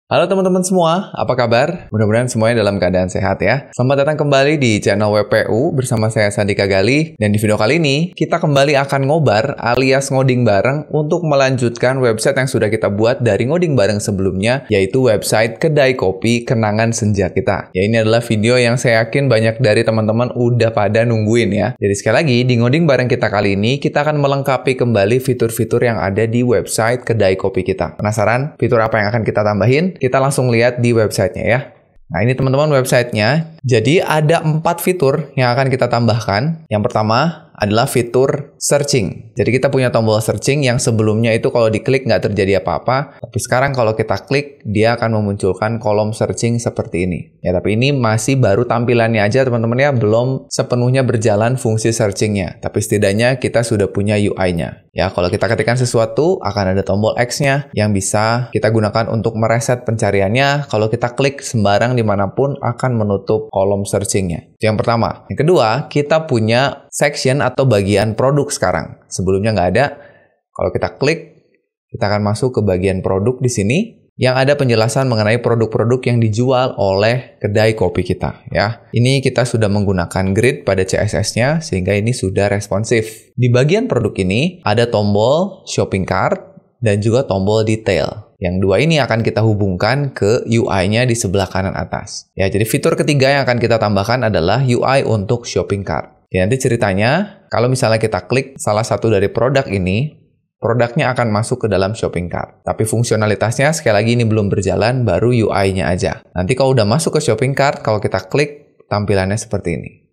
Halo teman-teman semua, apa kabar? Mudah-mudahan semuanya dalam keadaan sehat ya. Selamat datang kembali di channel WPU bersama saya Sandika Gali. Dan di video kali ini, kita kembali akan ngobar alias ngoding bareng untuk melanjutkan website yang sudah kita buat dari ngoding bareng sebelumnya, yaitu website kedai kopi kenangan senja kita. Ya, ini adalah video yang saya yakin banyak dari teman-teman udah pada nungguin ya. Jadi sekali lagi, di ngoding bareng kita kali ini, kita akan melengkapi kembali fitur-fitur yang ada di website kedai kopi kita. Penasaran fitur apa yang akan kita tambahin? Kita langsung lihat di websitenya ya. Nah, ini teman-teman websitenya. Jadi ada 4 fitur yang akan kita tambahkan. Yang pertama adalah fitur searching. Jadi kita punya tombol searching yang sebelumnya itu kalau diklik nggak terjadi apa-apa. Tapi sekarang kalau kita klik, dia akan memunculkan kolom searching seperti ini. Ya, tapi ini masih baru tampilannya aja teman-teman ya. Belum sepenuhnya berjalan fungsi searchingnya. Tapi setidaknya kita sudah punya UI-nya. Ya, kalau kita ketikkan sesuatu, akan ada tombol X-nya yang bisa kita gunakan untuk mereset pencariannya. Kalau kita klik sembarang dimanapun, akan menutup kolom searchingnya. Itu yang pertama. Yang kedua, kita punya section atau bagian produk sekarang. Sebelumnya nggak ada. Kalau kita klik, kita akan masuk ke bagian produk di sini yang ada penjelasan mengenai produk-produk yang dijual oleh kedai kopi kita. Ya, ini kita sudah menggunakan grid pada CSS-nya sehingga ini sudah responsif. Di bagian produk ini ada tombol shopping cart dan juga tombol detail. Yang dua ini akan kita hubungkan ke UI-nya di sebelah kanan atas. Ya, jadi fitur ketiga yang akan kita tambahkan adalah UI untuk shopping cart. Ya, nanti ceritanya, kalau misalnya kita klik salah satu dari produk ini, produknya akan masuk ke dalam shopping cart. Tapi fungsionalitasnya sekali lagi ini belum berjalan, baru UI-nya aja. Nanti kalau udah masuk ke shopping cart, kalau kita klik, tampilannya seperti ini.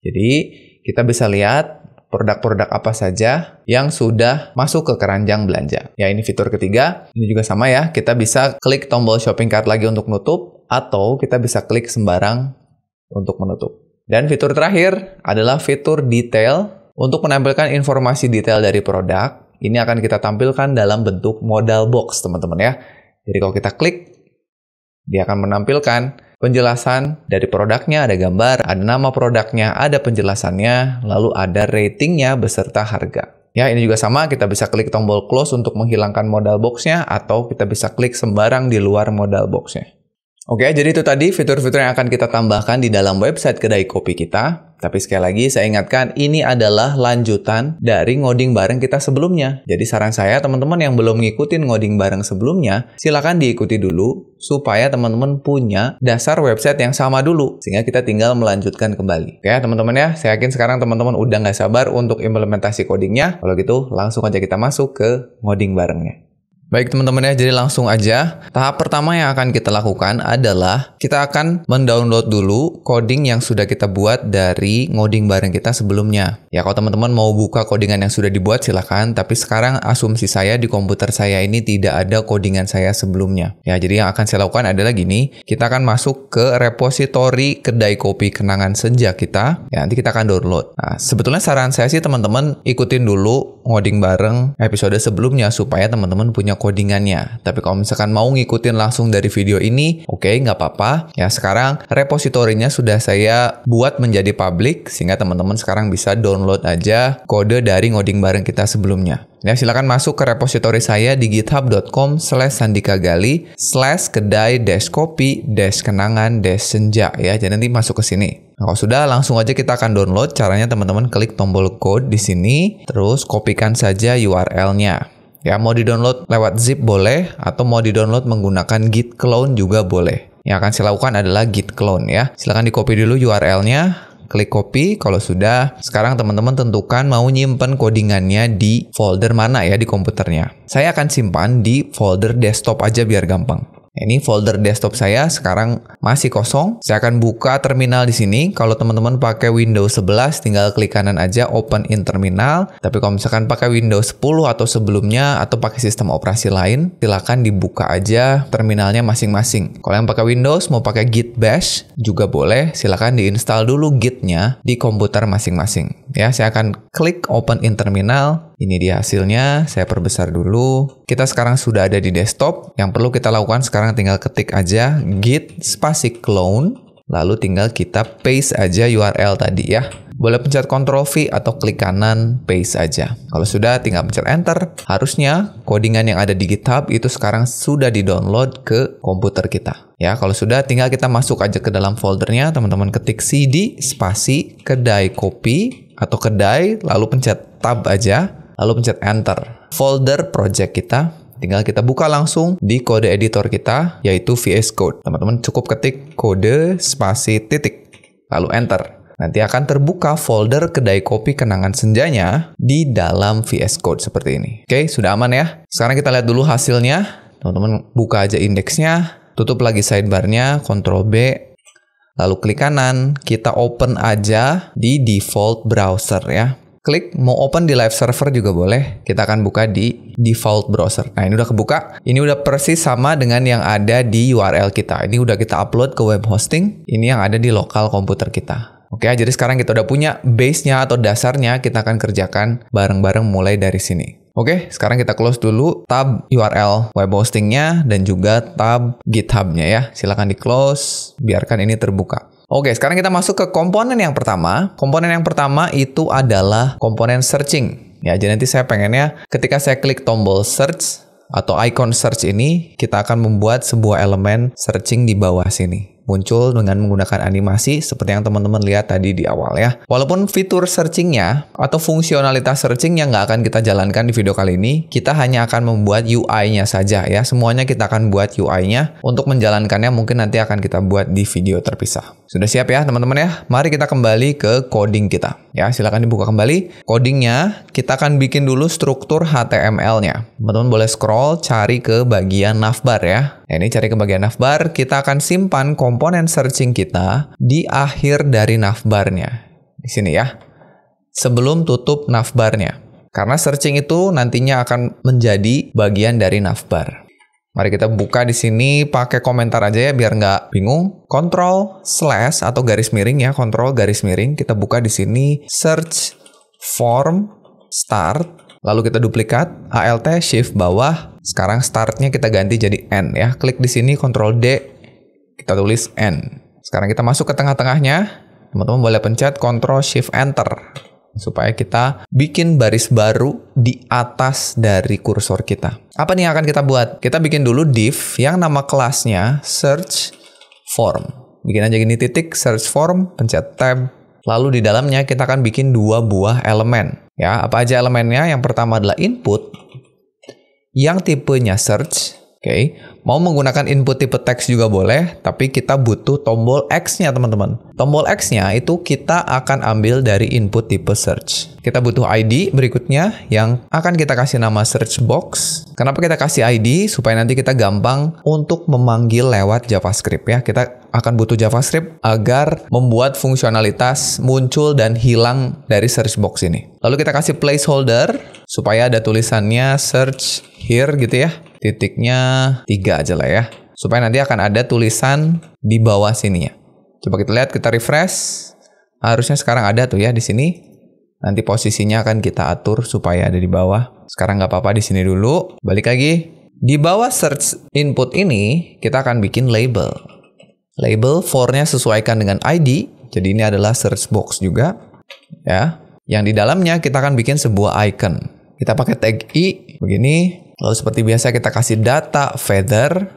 Jadi, kita bisa lihat produk-produk apa saja yang sudah masuk ke keranjang belanja. Ya, ini fitur ketiga. Ini juga sama ya, kita bisa klik tombol shopping cart lagi untuk nutup, atau kita bisa klik sembarang untuk menutup. Dan fitur terakhir adalah fitur detail. Untuk menampilkan informasi detail dari produk, ini akan kita tampilkan dalam bentuk modal box, teman-teman ya. Jadi kalau kita klik, dia akan menampilkan penjelasan dari produknya, ada gambar, ada nama produknya, ada penjelasannya, lalu ada ratingnya beserta harga. Ya, ini juga sama, kita bisa klik tombol close untuk menghilangkan modal box-nya, atau kita bisa klik sembarang di luar modal box-nya. Oke, jadi itu tadi fitur-fitur yang akan kita tambahkan di dalam website kedai kopi kita. Tapi sekali lagi saya ingatkan, ini adalah lanjutan dari ngoding bareng kita sebelumnya. Jadi saran saya, teman-teman yang belum ngikutin ngoding bareng sebelumnya, silakan diikuti dulu supaya teman-teman punya dasar website yang sama dulu. Sehingga kita tinggal melanjutkan kembali. Oke, teman-teman ya, saya yakin sekarang teman-teman udah nggak sabar untuk implementasi codingnya. Kalau gitu, langsung aja kita masuk ke ngoding barengnya. Baik teman-teman ya, jadi langsung aja. Tahap pertama yang akan kita lakukan adalah kita akan mendownload dulu coding yang sudah kita buat dari ngoding bareng kita sebelumnya. Ya, kalau teman-teman mau buka codingan yang sudah dibuat silahkan, tapi sekarang asumsi saya di komputer saya ini tidak ada codingan saya sebelumnya. Ya, jadi yang akan saya lakukan adalah gini, kita akan masuk ke repository kedai kopi kenangan senja kita. Ya, nanti kita akan download. Nah, sebetulnya saran saya sih teman-teman ikutin dulu ngoding bareng episode sebelumnya supaya teman-teman punya codingannya. Tapi kalau misalkan mau ngikutin langsung dari video ini, oke, nggak apa-apa. Ya, sekarang repositorinya sudah saya buat menjadi public, sehingga teman-teman sekarang bisa download aja kode dari ngoding bareng kita sebelumnya. Ya, silakan masuk ke repositori saya di github.com/sandikagali/kedai-kopi-kenangan-senja ya. Jadi nanti masuk ke sini. Nah, kalau sudah, langsung aja kita akan download. Caranya teman-teman klik tombol code di sini, terus kopikan saja URL-nya. Ya, mau di-download lewat zip boleh, atau mau di-download menggunakan git clone juga boleh. Yang akan saya lakukan adalah git clone ya. Silahkan di-copy dulu URL-nya, klik copy. Kalau sudah, sekarang teman-teman tentukan mau nyimpen codingannya di folder mana ya di komputernya. Saya akan simpan di folder desktop aja biar gampang. Ini folder desktop saya sekarang masih kosong. Saya akan buka terminal di sini. Kalau teman-teman pakai Windows 11, tinggal klik kanan aja Open in Terminal. Tapi kalau misalkan pakai Windows 10 atau sebelumnya, atau pakai sistem operasi lain, silakan dibuka aja terminalnya masing-masing. Kalau yang pakai Windows, mau pakai Git Bash juga boleh. Silakan diinstal dulu Git-nya di komputer masing-masing. Ya, saya akan klik Open in Terminal. Ini dia hasilnya, saya perbesar dulu. Kita sekarang sudah ada di desktop. Yang perlu kita lakukan sekarang tinggal ketik aja git spasi clone, lalu tinggal kita paste aja URL tadi ya. boleh pencet Ctrl V atau klik kanan paste aja. Kalau sudah tinggal pencet enter. Harusnya codingan yang ada di GitHub itu sekarang sudah di-download ke komputer kita. Ya, kalau sudah tinggal kita masuk aja ke dalam foldernya, teman-teman ketik cd spasi kedai kopi atau kedai, lalu pencet tab aja, lalu pencet enter. Folder project kita tinggal kita buka langsung di kode editor kita, yaitu VS Code. Teman-teman cukup ketik kode spasi titik, lalu enter. Nanti akan terbuka folder kedai kopi kenangan senjanya di dalam VS Code seperti ini. Oke, sudah aman ya? Sekarang kita lihat dulu hasilnya. Teman-teman buka aja indeksnya, tutup lagi sidebarnya, Ctrl B, lalu klik kanan, kita open aja di default browser ya. Klik mau open di live server juga boleh. Kita akan buka di default browser. Nah, ini udah kebuka. Ini udah persis sama dengan yang ada di URL kita. Ini udah kita upload ke web hosting. Ini yang ada di lokal komputer kita. Oke, jadi sekarang kita udah punya base-nya atau dasarnya. Kita akan kerjakan bareng-bareng mulai dari sini. Oke, sekarang kita close dulu tab URL web hostingnya dan juga tab GitHub-nya ya. Silahkan di close, biarkan ini terbuka. Oke, sekarang kita masuk ke komponen yang pertama. Komponen yang pertama itu adalah komponen searching. Ya, jadi nanti saya pengennya ketika saya klik tombol search atau icon search ini, kita akan membuat sebuah elemen searching di bawah sini. Muncul dengan menggunakan animasi seperti yang teman-teman lihat tadi di awal ya. Walaupun fitur searchingnya atau fungsionalitas searchingnya nggak akan kita jalankan di video kali ini, kita hanya akan membuat UI-nya saja ya. Semuanya kita akan buat UI-nya. Untuk menjalankannya mungkin nanti akan kita buat di video terpisah. Sudah siap ya teman-teman ya? Mari kita kembali ke coding kita. Ya, silakan dibuka kembali. Codingnya kita akan bikin dulu struktur HTML-nya. Teman-teman boleh scroll cari ke bagian navbar ya. Nah, ini cari ke bagian navbar, kita akan simpan komponen searching kita di akhir dari navbarnya. Di sini ya. Sebelum tutup navbarnya. Karena searching itu nantinya akan menjadi bagian dari navbar. Mari kita buka di sini pakai komentar aja ya biar nggak bingung. Ctrl slash atau garis miring ya, Ctrl garis miring. Kita buka di sini search form start. Lalu kita duplikat, Alt Shift bawah. Sekarang startnya kita ganti jadi N ya. Klik di sini, Ctrl D, kita tulis N. Sekarang kita masuk ke tengah-tengahnya. Teman-teman boleh pencet Ctrl Shift Enter supaya kita bikin baris baru di atas dari kursor kita. Apa nih yang akan kita buat? Kita bikin dulu div yang nama kelasnya search form. Bikin aja gini titik search form, pencet tab. Lalu di dalamnya kita akan bikin dua buah elemen. Ya, apa aja elemennya? Yang pertama adalah input yang tipenya search. Oke, mau menggunakan input tipe teks juga boleh, tapi kita butuh tombol X-nya teman-teman. Tombol X-nya itu kita akan ambil dari input tipe search. Kita butuh ID berikutnya yang akan kita kasih nama search box. Kenapa kita kasih ID? Supaya nanti kita gampang untuk memanggil lewat JavaScript ya. Kita akan butuh JavaScript agar membuat fungsionalitas muncul dan hilang dari search box ini. Lalu kita kasih placeholder supaya ada tulisannya search here gitu ya. Titiknya 3 aja lah ya. Supaya nanti akan ada tulisan di bawah sini ya. Coba kita lihat, kita refresh. Harusnya sekarang ada tuh ya di sini. Nanti posisinya akan kita atur supaya ada di bawah. Sekarang nggak apa-apa di sini dulu. Balik lagi. Di bawah search input ini, kita akan bikin label. Label for-nya sesuaikan dengan ID. Jadi ini adalah search box juga. Ya. Yang di dalamnya kita akan bikin sebuah icon. Kita pakai tag I begini. Lalu seperti biasa kita kasih data feather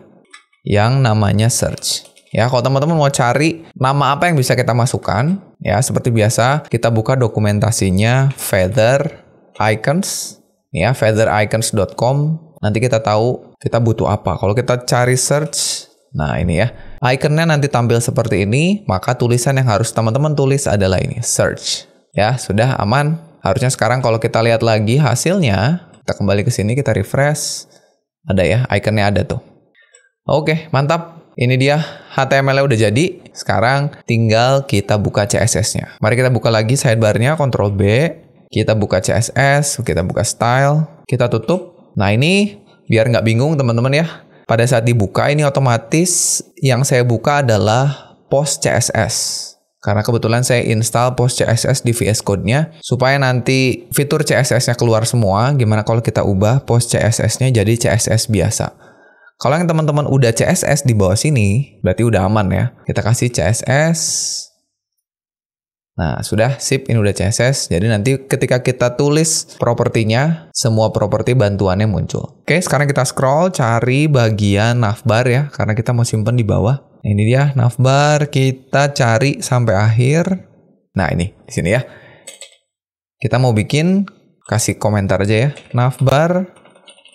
yang namanya search. Ya, kalau teman-teman mau cari nama apa yang bisa kita masukkan, ya seperti biasa kita buka dokumentasinya feather icons, ya feathericons.com. Nanti kita tahu kita butuh apa. Kalau kita cari search, nah ini ya, iconnya nanti tampil seperti ini, maka tulisan yang harus teman-teman tulis adalah ini, search. Ya, sudah aman. Harusnya sekarang kalau kita lihat lagi hasilnya, kita kembali ke sini, kita refresh. Ada ya, ikonnya ada tuh. Oke, mantap. Ini dia HTML-nya udah jadi. Sekarang tinggal kita buka CSS-nya. Mari kita buka lagi sidebar-nya, Ctrl B. Kita buka CSS, kita buka style. Kita tutup. Nah ini, biar nggak bingung teman-teman ya. Pada saat dibuka, ini otomatis yang saya buka adalah post CSS. Karena kebetulan saya install post CSS di VS Code-nya, supaya nanti fitur CSS-nya keluar semua. Gimana kalau kita ubah post CSS-nya jadi CSS biasa? Kalau yang teman-teman udah CSS di bawah sini, berarti udah aman ya. Kita kasih CSS. Nah, sudah sip, ini udah CSS. Jadi nanti ketika kita tulis propertinya, semua properti bantuannya muncul. Oke, sekarang kita scroll, cari bagian navbar ya, karena kita mau simpen di bawah. Nah, ini dia navbar, kita cari sampai akhir. Nah, ini di sini ya. Kita mau bikin, kasih komentar aja ya, navbar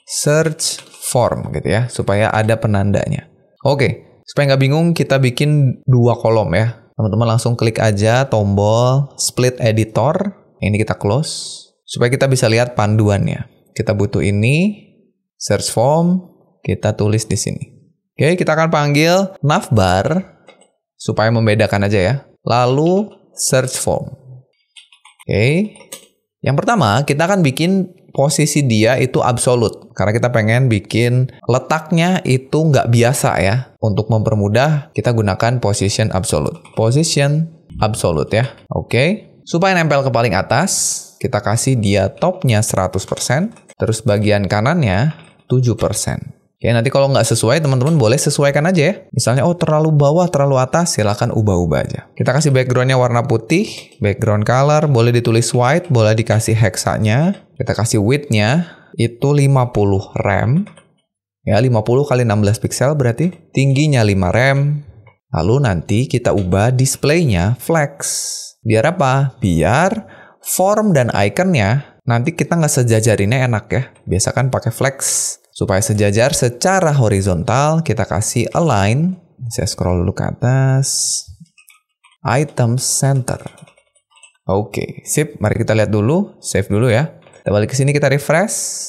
search form gitu ya, supaya ada penandanya. Oke, supaya nggak bingung, kita bikin 2 kolom ya. Teman-teman langsung klik aja tombol split editor. Ini kita close. Supaya kita bisa lihat panduannya. Kita butuh ini. Search form. Kita tulis di sini. Oke, kita akan panggil navbar. Supaya membedakan aja ya. Lalu search form. Oke. Yang pertama, kita akan bikin posisi dia itu absolute. Karena kita pengen bikin letaknya itu nggak biasa ya. Untuk mempermudah, kita gunakan position absolute. Position absolute ya. Oke. Supaya nempel ke paling atas, kita kasih dia topnya 100%. Terus bagian kanannya 7%. Oke, nanti kalau nggak sesuai, teman-teman boleh sesuaikan aja ya. Misalnya, oh terlalu bawah, terlalu atas, silahkan ubah-ubah aja. Kita kasih background-nya warna putih. Background color, boleh ditulis white, boleh dikasih hexanya. Kita kasih width-nya, itu 50 rem. Ya, 50 kali 16 pixel berarti. Tingginya 5 rem. Lalu nanti kita ubah display-nya flex. Biar apa? Biar form dan icon-nya, nanti kita nggak sejajarinnya enak ya. Biasakan pakai flex. Supaya sejajar secara horizontal, kita kasih align. Saya scroll dulu ke atas. Item center. Oke, sip. Mari kita lihat dulu. Save dulu ya. Kita balik ke sini, kita refresh.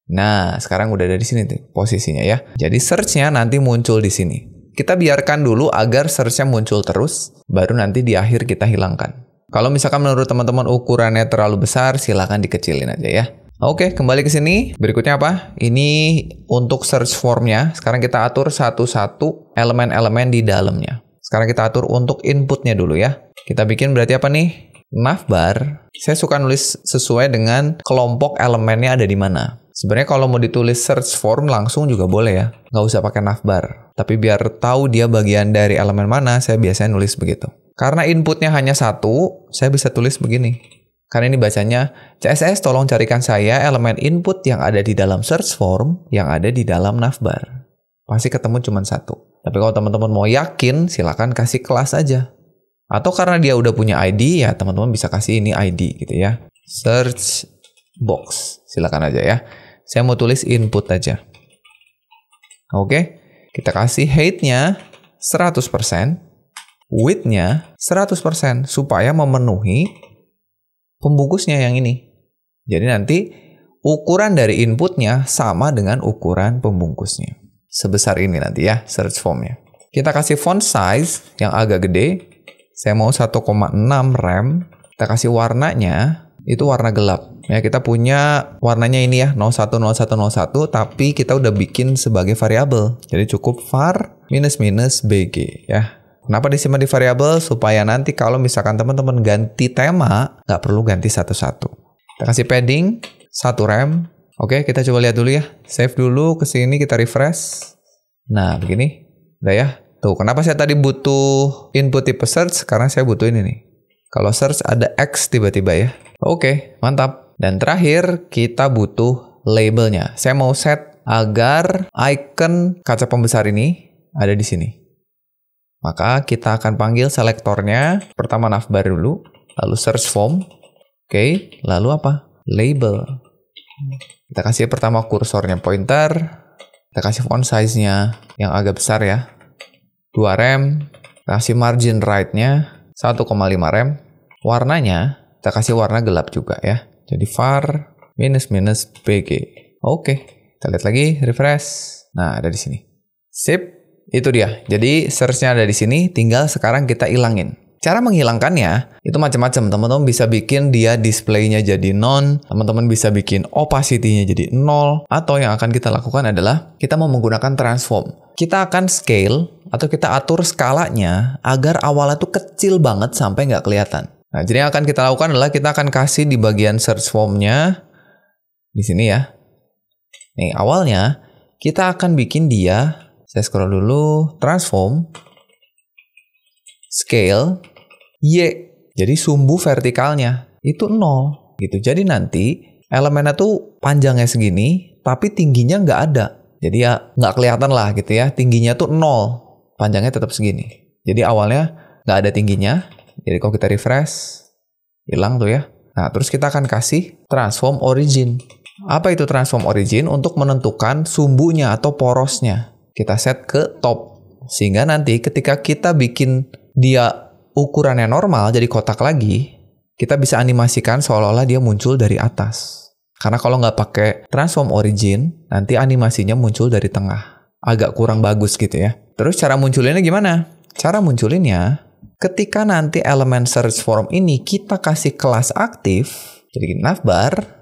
Nah, sekarang udah ada di sini tuh posisinya ya. Jadi search-nya nanti muncul di sini. Kita biarkan dulu agar search-nya muncul terus. Baru nanti di akhir kita hilangkan. Kalau misalkan menurut teman-teman ukurannya terlalu besar, silakan dikecilin aja ya. Oke, kembali ke sini. Berikutnya apa? Ini untuk search form-nya. Sekarang kita atur satu-satu elemen-elemen di dalamnya. Sekarang kita atur untuk input-nya dulu ya. Kita bikin berarti apa nih? Navbar. Saya suka nulis sesuai dengan kelompok elemennya ada di mana. Sebenarnya kalau mau ditulis search form langsung juga boleh ya. Nggak usah pakai navbar. Tapi biar tahu dia bagian dari elemen mana, saya biasanya nulis begitu. Karena inputnya hanya satu, saya bisa tulis begini. Karena ini bacanya, CSS tolong carikan saya elemen input yang ada di dalam search form, yang ada di dalam navbar. Pasti ketemu cuma satu. Tapi kalau teman-teman mau yakin, silakan kasih kelas aja. Atau karena dia udah punya ID, ya teman-teman bisa kasih ini ID gitu ya. Search box. Silakan aja ya. Saya mau tulis input aja. Oke, kita kasih height-nya 100%, width-nya 100%, supaya memenuhi pembungkusnya yang ini. Jadi nanti ukuran dari inputnya sama dengan ukuran pembungkusnya. Sebesar ini nanti ya, search form-nya. Kita kasih font size yang agak gede. Saya mau 1,6 rem. Kita kasih warnanya, itu warna gelap. Ya, kita punya warnanya ini ya, 010101, tapi kita udah bikin sebagai variabel. Jadi cukup var --bg ya. Kenapa disimpan di variabel? Supaya nanti kalau misalkan teman-teman ganti tema, nggak perlu ganti satu-satu. Kita kasih padding, 1 rem. Oke, kita coba lihat dulu ya. Save dulu, ke sini kita refresh. Nah, begini. Udah ya. Tuh, kenapa saya tadi butuh input tipe search? Karena saya butuh ini nih. Kalau search ada X tiba-tiba ya. Oke, mantap. Dan terakhir, kita butuh labelnya. Saya mau set agar icon kaca pembesar ini ada di sini. Maka kita akan panggil selektornya. Pertama navbar dulu, lalu search form. Oke, lalu apa? Label. Kita kasih pertama kursornya pointer. Kita kasih font size-nya yang agak besar ya. 2 rem. Kita kasih margin right-nya 1,5 rem. Warnanya, kita kasih warna gelap juga ya. Jadi var --bg. Oke, kita lihat lagi, refresh. Nah, ada di sini. Sip. Itu dia. Jadi search-nya ada di sini, tinggal sekarang kita hilangin. Cara menghilangkannya itu macam-macam. Teman-teman bisa bikin dia display-nya jadi none, teman-teman bisa bikin opacity-nya jadi 0, atau yang akan kita lakukan adalah kita mau menggunakan transform. Kita akan scale atau kita atur skalanya agar awalnya tuh kecil banget sampai nggak kelihatan. Nah, jadi yang akan kita lakukan adalah kita akan kasih di bagian search form-nya di sini ya. Nih, awalnya kita akan bikin dia. Saya scroll dulu, transform, scale, Y Jadi sumbu vertikalnya itu 0 gitu. Jadi nanti elemennya tuh panjangnya segini, tapi tingginya nggak ada. Jadi ya nggak kelihatan lah gitu ya. Tingginya tuh 0, panjangnya tetap segini. Jadi awalnya nggak ada tingginya. Jadi kalau kita refresh, hilang tuh ya. Nah, terus kita akan kasih transform origin. Apa itu transform origin? Untuk menentukan sumbunya atau porosnya. Kita set ke top. Sehingga nanti ketika kita bikin dia ukurannya normal jadi kotak lagi, kita bisa animasikan seolah-olah dia muncul dari atas. Karena kalau nggak pakai transform origin, nanti animasinya muncul dari tengah. Agak kurang bagus gitu ya. Terus cara munculinnya gimana? Cara munculinnya, ketika nanti elemen search form ini kita kasih kelas aktif, jadi navbar,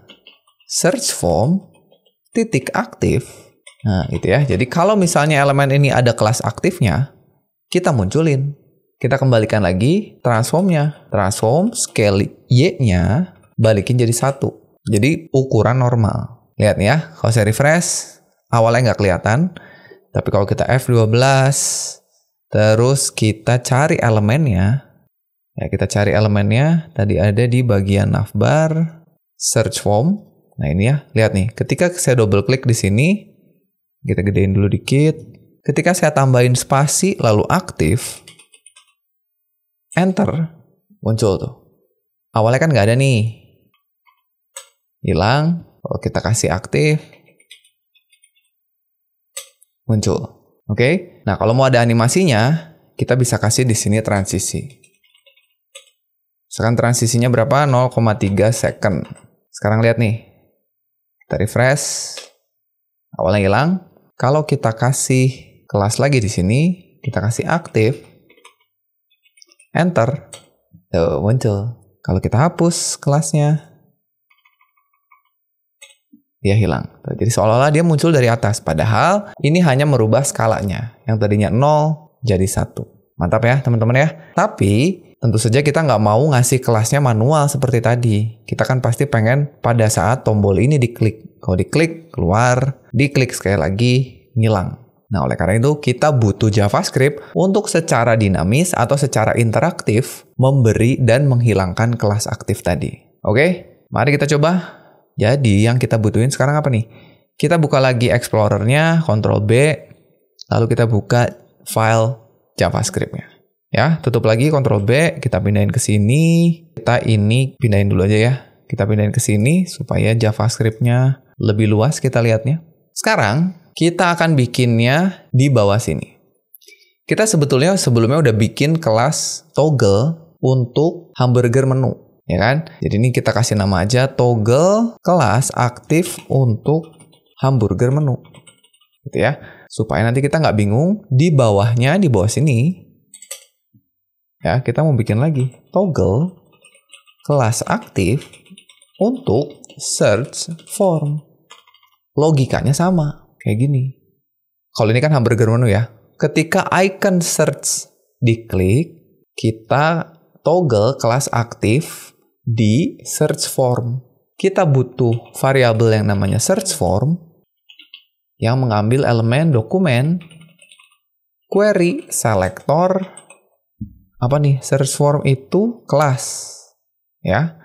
search form, titik aktif. Nah, gitu ya. Jadi kalau misalnya elemen ini ada kelas aktifnya, kita munculin. Kita kembalikan lagi transformnya. Transform scale Y-nya balikin jadi 1. Jadi ukuran normal. Lihat nih ya, kalau saya refresh, awalnya nggak kelihatan. Tapi kalau kita F12, terus kita cari elemennya. Ya, kita cari elemennya. Tadi ada di bagian navbar, search form. Nah ini ya, lihat nih. Ketika saya double klik di sini, kita gedein dulu dikit. Ketika saya tambahin spasi lalu aktif, enter, muncul tuh. Awalnya kan nggak ada nih. Hilang. Kalau kita kasih aktif, muncul. Oke, nah kalau mau ada animasinya, kita bisa kasih di sini transisi. Sekarang transisinya berapa? 0,3 second. Sekarang lihat nih, kita refresh, awalnya hilang. Kalau kita kasih kelas lagi di sini, kita kasih aktif, enter, tuh muncul. Kalau kita hapus kelasnya, dia hilang. Jadi seolah-olah dia muncul dari atas. Padahal ini hanya merubah skalanya. Yang tadinya 0 jadi 1. Mantap ya teman-teman ya. Tapi tentu saja kita nggak mau ngasih kelasnya manual seperti tadi. Kita kan pasti pengen pada saat tombol ini diklik. Kalau diklik, keluar. Diklik sekali lagi, ngilang. Nah oleh karena itu kita butuh JavaScript untuk secara dinamis atau secara interaktif memberi dan menghilangkan kelas aktif tadi. Oke, mari kita coba. Jadi yang kita butuhin sekarang apa nih? Kita buka lagi Explorer-nya, Ctrl B, lalu kita buka file JavaScript-nya. Ya, tutup lagi Ctrl B, kita pindahin ke sini. Kita ini pindahin dulu aja ya. Kita pindahin ke sini supaya JavaScript-nya lebih luas kita lihatnya. Sekarang kita akan bikinnya di bawah sini. Kita sebetulnya sebelumnya udah bikin kelas toggle untuk hamburger menu. Ya kan? Jadi ini kita kasih nama aja toggle kelas aktif untuk hamburger menu. Gitu ya. Supaya nanti kita nggak bingung di bawahnya, di bawah sini. Ya, kita mau bikin lagi toggle kelas aktif untuk search form. Logikanya sama, kayak gini. Kalau ini kan hamburger menu ya. Ketika icon search diklik, kita toggle kelas aktif di search form. Kita butuh variabel yang namanya search form yang mengambil elemen dokumen query selector. Apa nih? Search form itu kelas. Ya.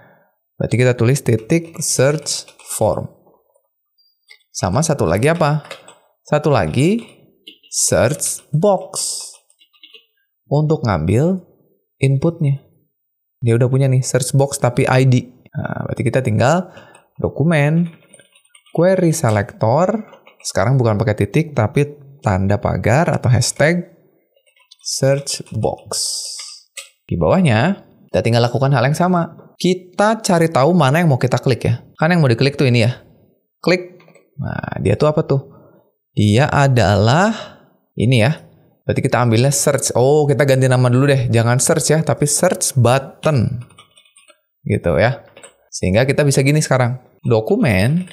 Berarti kita tulis titik search form. Sama satu lagi apa? Satu lagi search box untuk ngambil inputnya. Dia udah punya nih search box tapi ID. Nah, berarti kita tinggal dokumen query selector. Sekarang bukan pakai titik tapi tanda pagar atau hashtag search box. Di bawahnya kita tinggal lakukan hal yang sama. Kita cari tahu mana yang mau kita klik ya. Kan yang mau diklik tuh ini ya. Klik. Nah, dia tuh apa tuh? Dia adalah ini ya. Berarti kita ambilnya search. Oh, kita ganti nama dulu deh. Jangan search ya, tapi search button. Gitu ya. Sehingga kita bisa gini sekarang. Dokumen,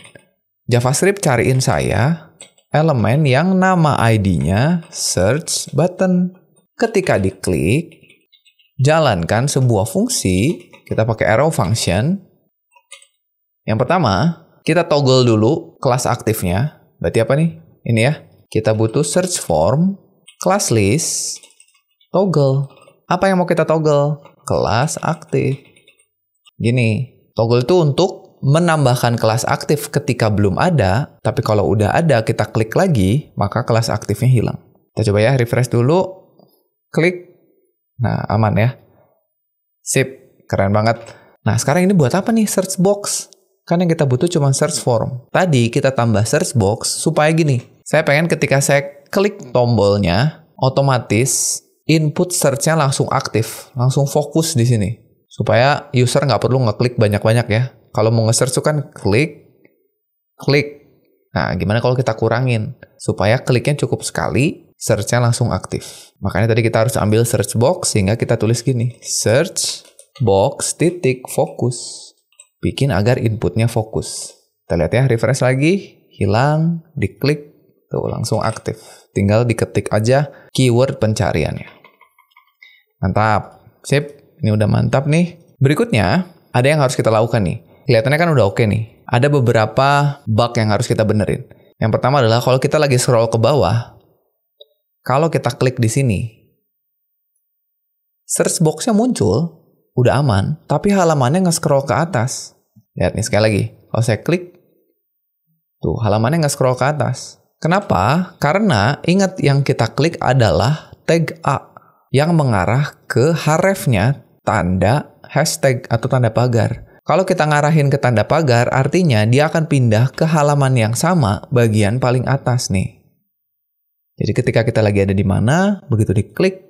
JavaScript cariin saya elemen yang nama ID-nya search button. Ketika diklik, jalankan sebuah fungsi. Kita pakai arrow function. Yang pertama, kita toggle dulu kelas aktifnya. Berarti apa nih? Ini ya. Kita butuh search form. Class list, toggle. Apa yang mau kita toggle? kelas aktif. Gini, toggle itu untuk menambahkan kelas aktif ketika belum ada, tapi kalau udah ada kita klik lagi, maka kelas aktifnya hilang. Kita coba ya, refresh dulu, klik, nah aman ya. Sip, keren banget. Nah sekarang ini buat apa nih search box? Kan yang kita butuh cuma search form. Tadi kita tambah search box supaya gini, saya pengen ketika saya klik tombolnya, otomatis input search-nya langsung aktif, langsung fokus di sini. Supaya user nggak perlu ngeklik banyak-banyak ya. Kalau mau nge-search itu kan klik, klik. Nah, gimana kalau kita kurangin? Supaya kliknya cukup sekali, search-nya langsung aktif. Makanya tadi kita harus ambil search box, sehingga kita tulis gini, search box titik fokus. Bikin agar inputnya fokus. Kita lihat ya, refresh lagi, hilang, diklik, tuh langsung aktif. Tinggal diketik aja keyword pencariannya. Mantap. Sip. Ini udah mantap nih. Berikutnya, ada yang harus kita lakukan nih. Kelihatannya kan udah oke nih. Ada beberapa bug yang harus kita benerin. Yang pertama adalah kalau kita lagi scroll ke bawah, kalau kita klik di sini, search box-nya muncul, udah aman, tapi halamannya nge-scroll ke atas. Lihat nih sekali lagi. Kalau saya klik, tuh halamannya nge-scroll ke atas. Kenapa? Karena ingat yang kita klik adalah tag A yang mengarah ke href-nya tanda hashtag atau tanda pagar. Kalau kita ngarahin ke tanda pagar, artinya dia akan pindah ke halaman yang sama bagian paling atas nih. Jadi ketika kita lagi ada di mana, begitu diklik,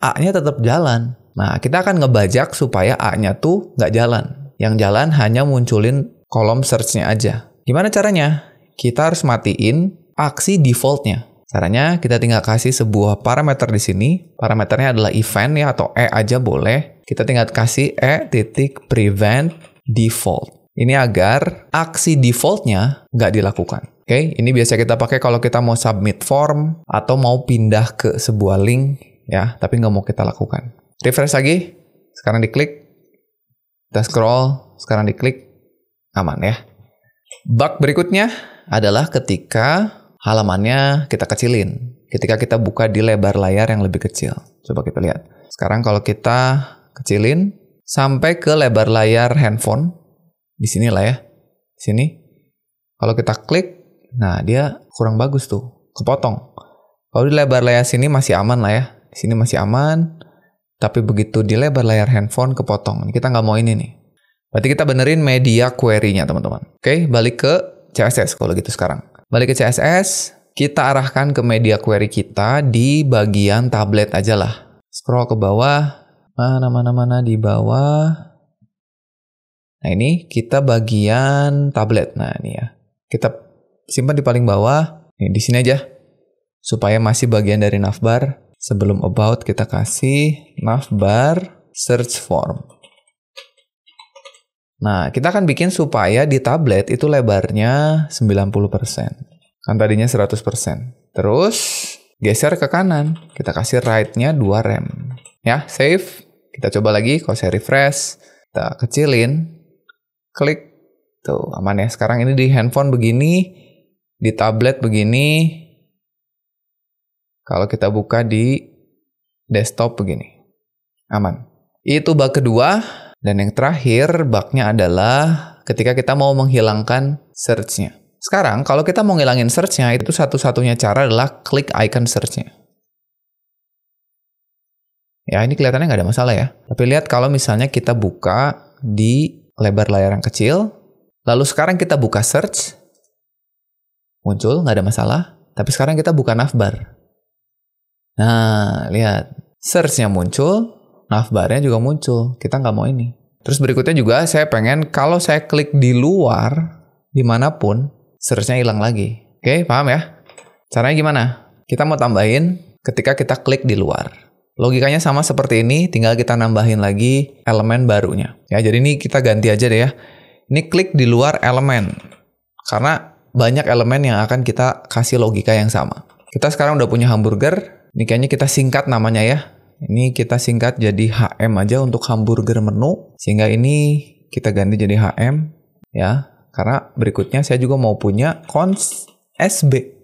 A-nya tetap jalan. Nah, kita akan ngebajak supaya A-nya tuh nggak jalan. Yang jalan hanya munculin kolom search-nya aja. Gimana caranya? Kita harus matiin aksi default-nya. Caranya kita tinggal kasih sebuah parameter di sini. Parameternya adalah event ya, atau E aja boleh. Kita tinggal kasih E.prevent default. Ini agar aksi default-nya nggak dilakukan. Oke, ini biasa kita pakai kalau kita mau submit form atau mau pindah ke sebuah link ya, tapi nggak mau kita lakukan. Refresh lagi, sekarang diklik, kita scroll, sekarang diklik, aman ya. Bug berikutnya adalah ketika halamannya kita kecilin. Ketika kita buka di lebar layar yang lebih kecil. Coba kita lihat. Sekarang kalau kita kecilin sampai ke lebar layar handphone, di sini lah ya. Di sini. Kalau kita klik, nah dia kurang bagus tuh, kepotong. Kalau di lebar layar sini masih aman lah ya. Di sini masih aman. Tapi begitu di lebar layar handphone kepotong. Kita nggak mau ini nih. Berarti kita benerin media query-nya teman-teman. Oke, balik ke CSS kalau gitu sekarang. Balik ke CSS, kita arahkan ke media query kita di bagian tablet aja lah. Scroll ke bawah, mana di bawah. Nah ini kita bagian tablet. Nah ini ya, kita simpan di paling bawah. Nih, di sini aja, supaya masih bagian dari navbar. Sebelum about kita kasih navbar search form. Nah, kita akan bikin supaya di tablet itu lebarnya 90%. Kan tadinya 100%. Terus, geser ke kanan. Kita kasih right-nya 2 rem. Ya, save. Kita coba lagi, kalau saya refresh. Kita kecilin. Klik. Tuh, aman ya. Sekarang ini di handphone begini. Di tablet begini. Kalau kita buka di desktop begini. Aman. Itu bug kedua. Dan yang terakhir, bug-nya adalah ketika kita mau menghilangkan search-nya. Sekarang, kalau kita mau ngilangin search-nya, itu satu-satunya cara adalah klik icon search-nya. Ya, ini kelihatannya nggak ada masalah ya. Tapi lihat kalau misalnya kita buka di lebar layar yang kecil, lalu sekarang kita buka search, muncul, nggak ada masalah. Tapi sekarang kita buka navbar. Nah, lihat. Search-nya muncul, navbarnya juga muncul. Kita nggak mau ini. Terus berikutnya juga saya pengen kalau saya klik di luar, dimanapun, search-nya hilang lagi. Oke, paham ya? Caranya gimana? Kita mau tambahin ketika kita klik di luar. Logikanya sama seperti ini, tinggal kita nambahin lagi elemen barunya. Ya, jadi ini kita ganti aja deh ya. Ini klik di luar elemen. Karena banyak elemen yang akan kita kasih logika yang sama. Kita sekarang udah punya hamburger. Ini kayaknya kita singkat namanya ya. Ini kita singkat jadi HM aja untuk hamburger menu. Sehingga ini kita ganti jadi HM. Ya, karena berikutnya saya juga mau punya cons SB.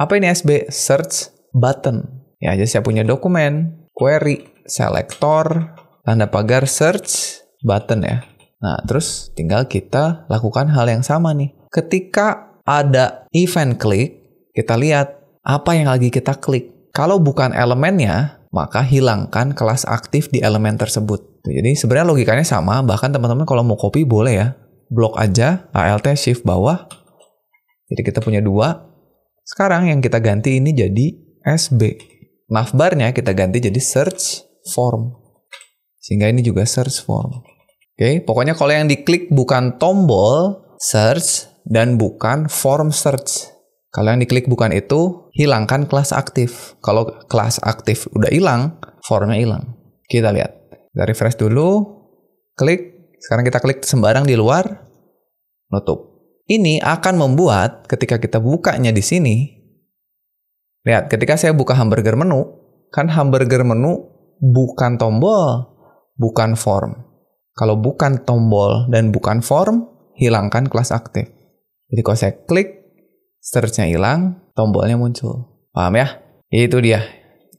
Apa ini SB? Search button. Ya, jadi saya punya dokumen, query, selector, tanda pagar search button ya. Nah, terus tinggal kita lakukan hal yang sama nih. Ketika ada event klik, kita lihat apa yang lagi kita klik. Kalau bukan elemennya, maka hilangkan kelas aktif di elemen tersebut. Jadi sebenarnya logikanya sama, bahkan teman-teman kalau mau copy boleh ya. Blok aja, Alt Shift bawah. Jadi kita punya 2. Sekarang yang kita ganti ini jadi SB. Navbarnya kita ganti jadi search form. Sehingga ini juga search form. Oke, pokoknya kalau yang diklik bukan tombol search dan bukan form search. Kalau yang diklik bukan itu, hilangkan kelas aktif. Kalau kelas aktif udah hilang, formnya hilang. Kita lihat. Kita refresh dulu, klik. Sekarang kita klik sembarang di luar, nutup. Ini akan membuat ketika kita bukanya di sini, lihat, ketika saya buka hamburger menu, kan hamburger menu bukan tombol, bukan form. Kalau bukan tombol dan bukan form, hilangkan kelas aktif. Jadi kalau saya klik, search-nya hilang, tombolnya muncul. Paham ya? Itu dia.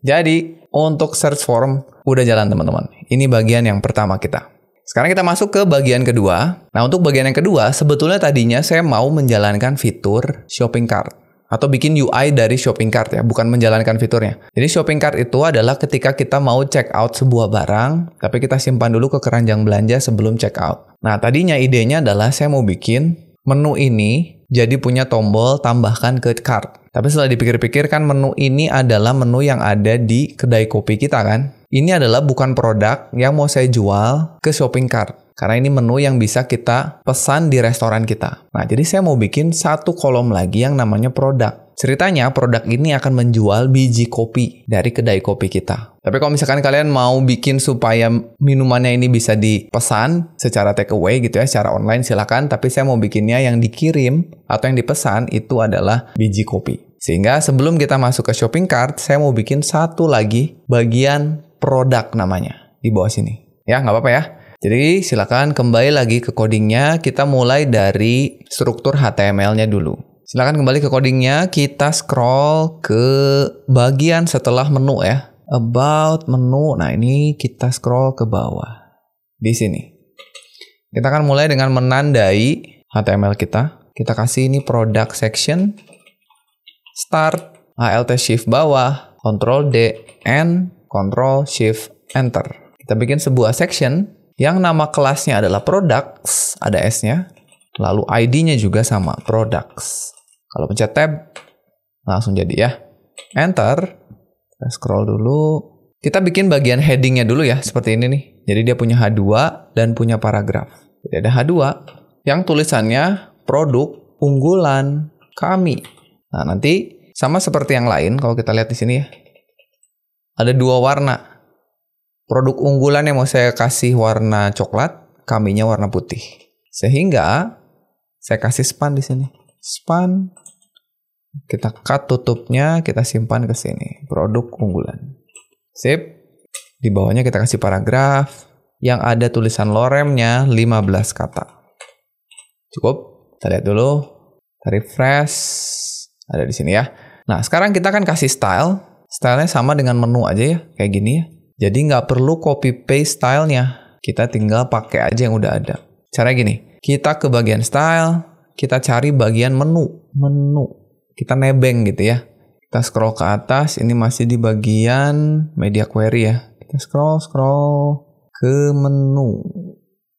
Jadi, untuk search form, udah jalan teman-teman. Ini bagian yang pertama kita. Sekarang kita masuk ke bagian kedua. Nah, untuk bagian yang kedua, sebetulnya tadinya saya mau menjalankan fitur shopping cart. Atau bikin UI dari shopping cart ya, bukan menjalankan fiturnya. Jadi shopping cart itu adalah ketika kita mau check out sebuah barang, tapi kita simpan dulu ke keranjang belanja sebelum check out. Nah, tadinya idenya adalah saya mau bikin menu ini jadi punya tombol tambahkan ke cart. Tapi setelah dipikir-pikir kan menu ini adalah menu yang ada di kedai kopi kita kan. Ini adalah bukan produk yang mau saya jual ke shopping cart. Karena ini menu yang bisa kita pesan di restoran kita. Nah, jadi saya mau bikin satu kolom lagi yang namanya produk. Ceritanya, produk ini akan menjual biji kopi dari kedai kopi kita. Tapi kalau misalkan kalian mau bikin supaya minumannya ini bisa dipesan secara take away gitu ya, secara online silakan. Tapi saya mau bikinnya yang dikirim atau yang dipesan itu adalah biji kopi. Sehingga sebelum kita masuk ke shopping cart, saya mau bikin satu lagi bagian produk namanya di bawah sini. Ya, nggak apa-apa ya. Jadi silakan kembali lagi ke codingnya. Kita mulai dari struktur HTML-nya dulu. Silakan kembali ke codingnya. Kita scroll ke bagian setelah menu ya. About menu. Nah, ini kita scroll ke bawah. Di sini. Kita akan mulai dengan menandai HTML kita. Kita kasih ini product section. Start. Alt Shift bawah. Ctrl D. N. Ctrl Shift Enter. Kita bikin sebuah section yang nama kelasnya adalah products, ada S-nya. Lalu ID-nya juga sama, products. Kalau pencet tab, langsung jadi ya. Enter. Kita scroll dulu. Kita bikin bagian heading-nya dulu ya, seperti ini nih. Jadi dia punya H2 dan punya paragraf. Jadi ada H2 yang tulisannya produk unggulan kami. Nah, nanti sama seperti yang lain, kalau kita lihat di sini ya. Ada 2 warna. Produk unggulan yang mau saya kasih warna coklat, kaminya warna putih. Sehingga saya kasih span di sini. Span. Kita cut tutupnya, kita simpan ke sini. Produk unggulan. Sip. Di bawahnya kita kasih paragraf yang ada tulisan loremnya 15 kata. Cukup. Kita lihat dulu. Kita refresh. Ada di sini ya. Nah, sekarang kita akan kasih style. Stylenya sama dengan menu aja ya, kayak gini ya. Jadi nggak perlu copy-paste stylenya. Kita tinggal pakai aja yang udah ada. Cara gini, kita ke bagian style, kita cari bagian menu. Menu. Kita nebeng gitu ya. Kita scroll ke atas, ini masih di bagian media query ya. Kita scroll ke menu.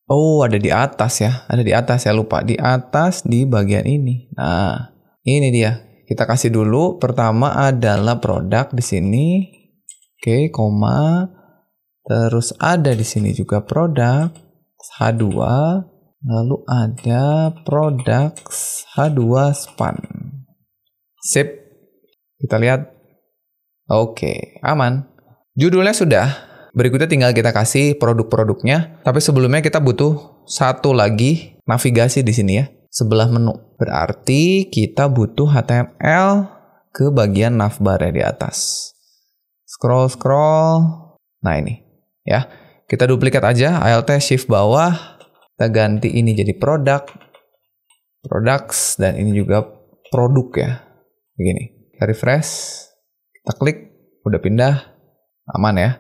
Oh, ada di atas ya. Ada di atas, saya lupa. Di atas, di bagian ini. Nah, ini dia. Kita kasih dulu, pertama adalah produk di sini. Oke, koma. Terus ada di sini juga produk H2. Lalu ada produk H2 span. Sip. Kita lihat. Oke, aman. Judulnya sudah. Berikutnya tinggal kita kasih produk-produknya. Tapi sebelumnya kita butuh satu lagi navigasi di sini ya. Sebelah menu. Berarti kita butuh HTML ke bagian navbar di atas. Scroll. Nah ini ya. Kita duplikat aja. Alt Shift bawah. Kita ganti ini jadi produk. Products. Dan ini juga produk ya. Begini. Kita refresh. Kita klik. Udah pindah. Aman ya.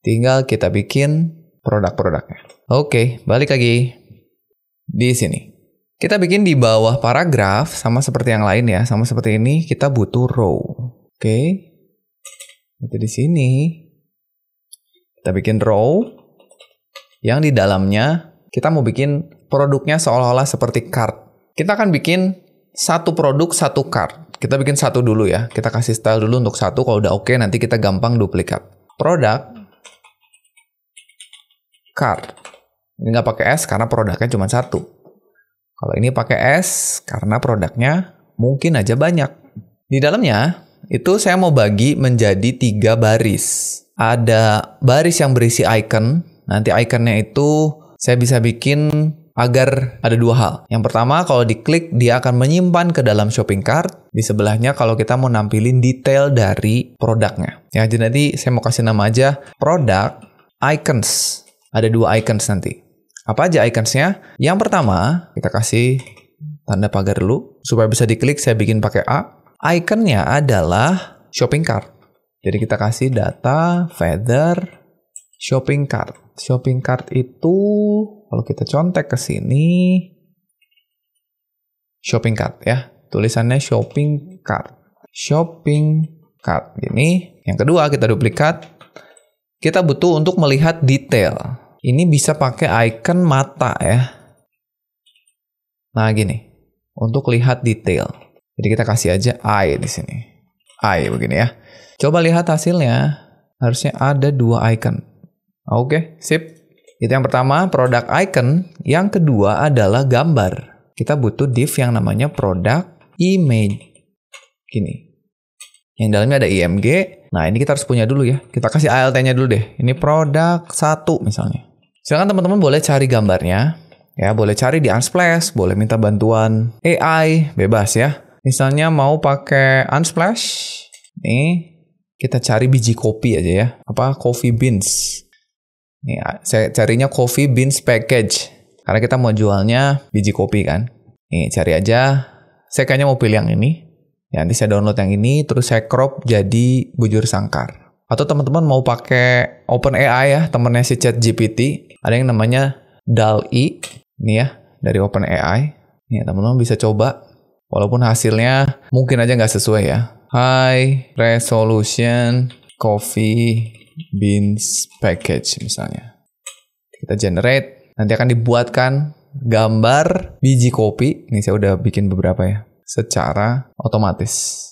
Tinggal kita bikin produk-produknya. Oke, balik lagi di sini. Kita bikin di bawah paragraf, sama seperti yang lain ya, sama seperti ini, kita butuh row. Oke, itu di sini. Kita bikin row, yang di dalamnya kita mau bikin produknya seolah-olah seperti cart. Kita akan bikin satu produk, satu cart. Kita bikin satu dulu ya, kita kasih style dulu untuk satu, kalau udah oke, nanti kita gampang duplikat. Produk, cart. Ini nggak pakai S karena produknya cuma satu. Kalau ini pakai S, karena produknya mungkin aja banyak. Di dalamnya, itu saya mau bagi menjadi 3 baris. Ada baris yang berisi icon. Nanti iconnya itu saya bisa bikin agar ada 2 hal. Yang pertama, kalau diklik, dia akan menyimpan ke dalam shopping cart. Di sebelahnya, kalau kita mau nampilin detail dari produknya. Ya, jadi nanti saya mau kasih nama aja product icons. Ada 2 icons nanti. Apa aja iconsnya? Yang pertama, kita kasih tanda pagar dulu. Supaya bisa diklik, saya bikin pakai A. Iconnya adalah shopping cart. Jadi kita kasih data, feather, shopping cart. Shopping cart itu, kalau kita contek ke sini, shopping cart ya. Tulisannya shopping cart. Shopping cart. Gini. Yang kedua, kita duplikat. Kita butuh untuk melihat detail. Ini bisa pakai icon mata ya. Nah gini, untuk lihat detail. Jadi kita kasih aja eye di sini. Eye begini ya. Coba lihat hasilnya. Harusnya ada 2 icon. Oke, sip. Itu yang pertama, produk icon. Yang kedua adalah gambar. Kita butuh div yang namanya product image. Gini. Yang dalamnya ada img. Nah, ini kita harus punya dulu ya. Kita kasih alt-nya dulu deh. Ini produk 1 misalnya. Silakan teman-teman boleh cari gambarnya. Ya, boleh cari di Unsplash, boleh minta bantuan AI, bebas ya. Misalnya mau pakai Unsplash. Nih, kita cari biji kopi aja ya. Apa? Coffee beans. Nih, saya carinya coffee beans package. Karena kita mau jualnya biji kopi kan. Nih, cari aja. Saya kayaknya mau pilih yang ini. Ya, nanti saya download yang ini, terus saya crop jadi bujur sangkar. Atau teman-teman mau pakai OpenAI ya, temennya si ChatGPT. Ada yang namanya DALL-E. Ini ya, dari OpenAI. Nih, teman-teman bisa coba. Walaupun hasilnya mungkin aja nggak sesuai ya. High resolution coffee beans package misalnya. Kita generate. Nanti akan dibuatkan gambar biji kopi. Ini saya udah bikin beberapa ya. Secara otomatis.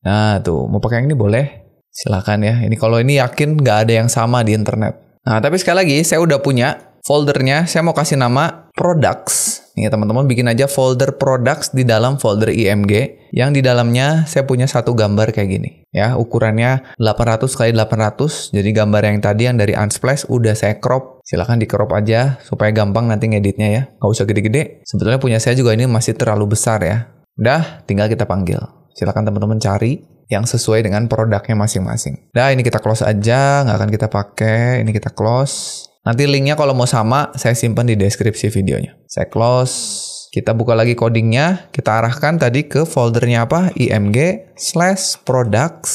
Nah tuh, mau pakai yang ini boleh? Silakan ya. Ini kalau ini yakin nggak ada yang sama di internet. Nah, tapi sekali lagi saya udah punya foldernya. Saya mau kasih nama products. Nih teman-teman bikin aja folder products di dalam folder img. Yang di dalamnya saya punya satu gambar kayak gini. Ya, ukurannya 800x800. Jadi gambar yang tadi yang dari Unsplash udah saya crop. Silahkan di crop aja supaya gampang nanti ngeditnya ya. Nggak usah gede-gede. Sebetulnya punya saya juga ini masih terlalu besar ya. Udah, tinggal kita panggil. Silahkan teman-teman cari yang sesuai dengan produknya masing-masing. Nah, ini kita close aja, nggak akan kita pakai. Ini kita close. Nanti linknya kalau mau sama, saya simpan di deskripsi videonya. Saya close. Kita buka lagi codingnya. Kita arahkan tadi ke foldernya apa? img/products/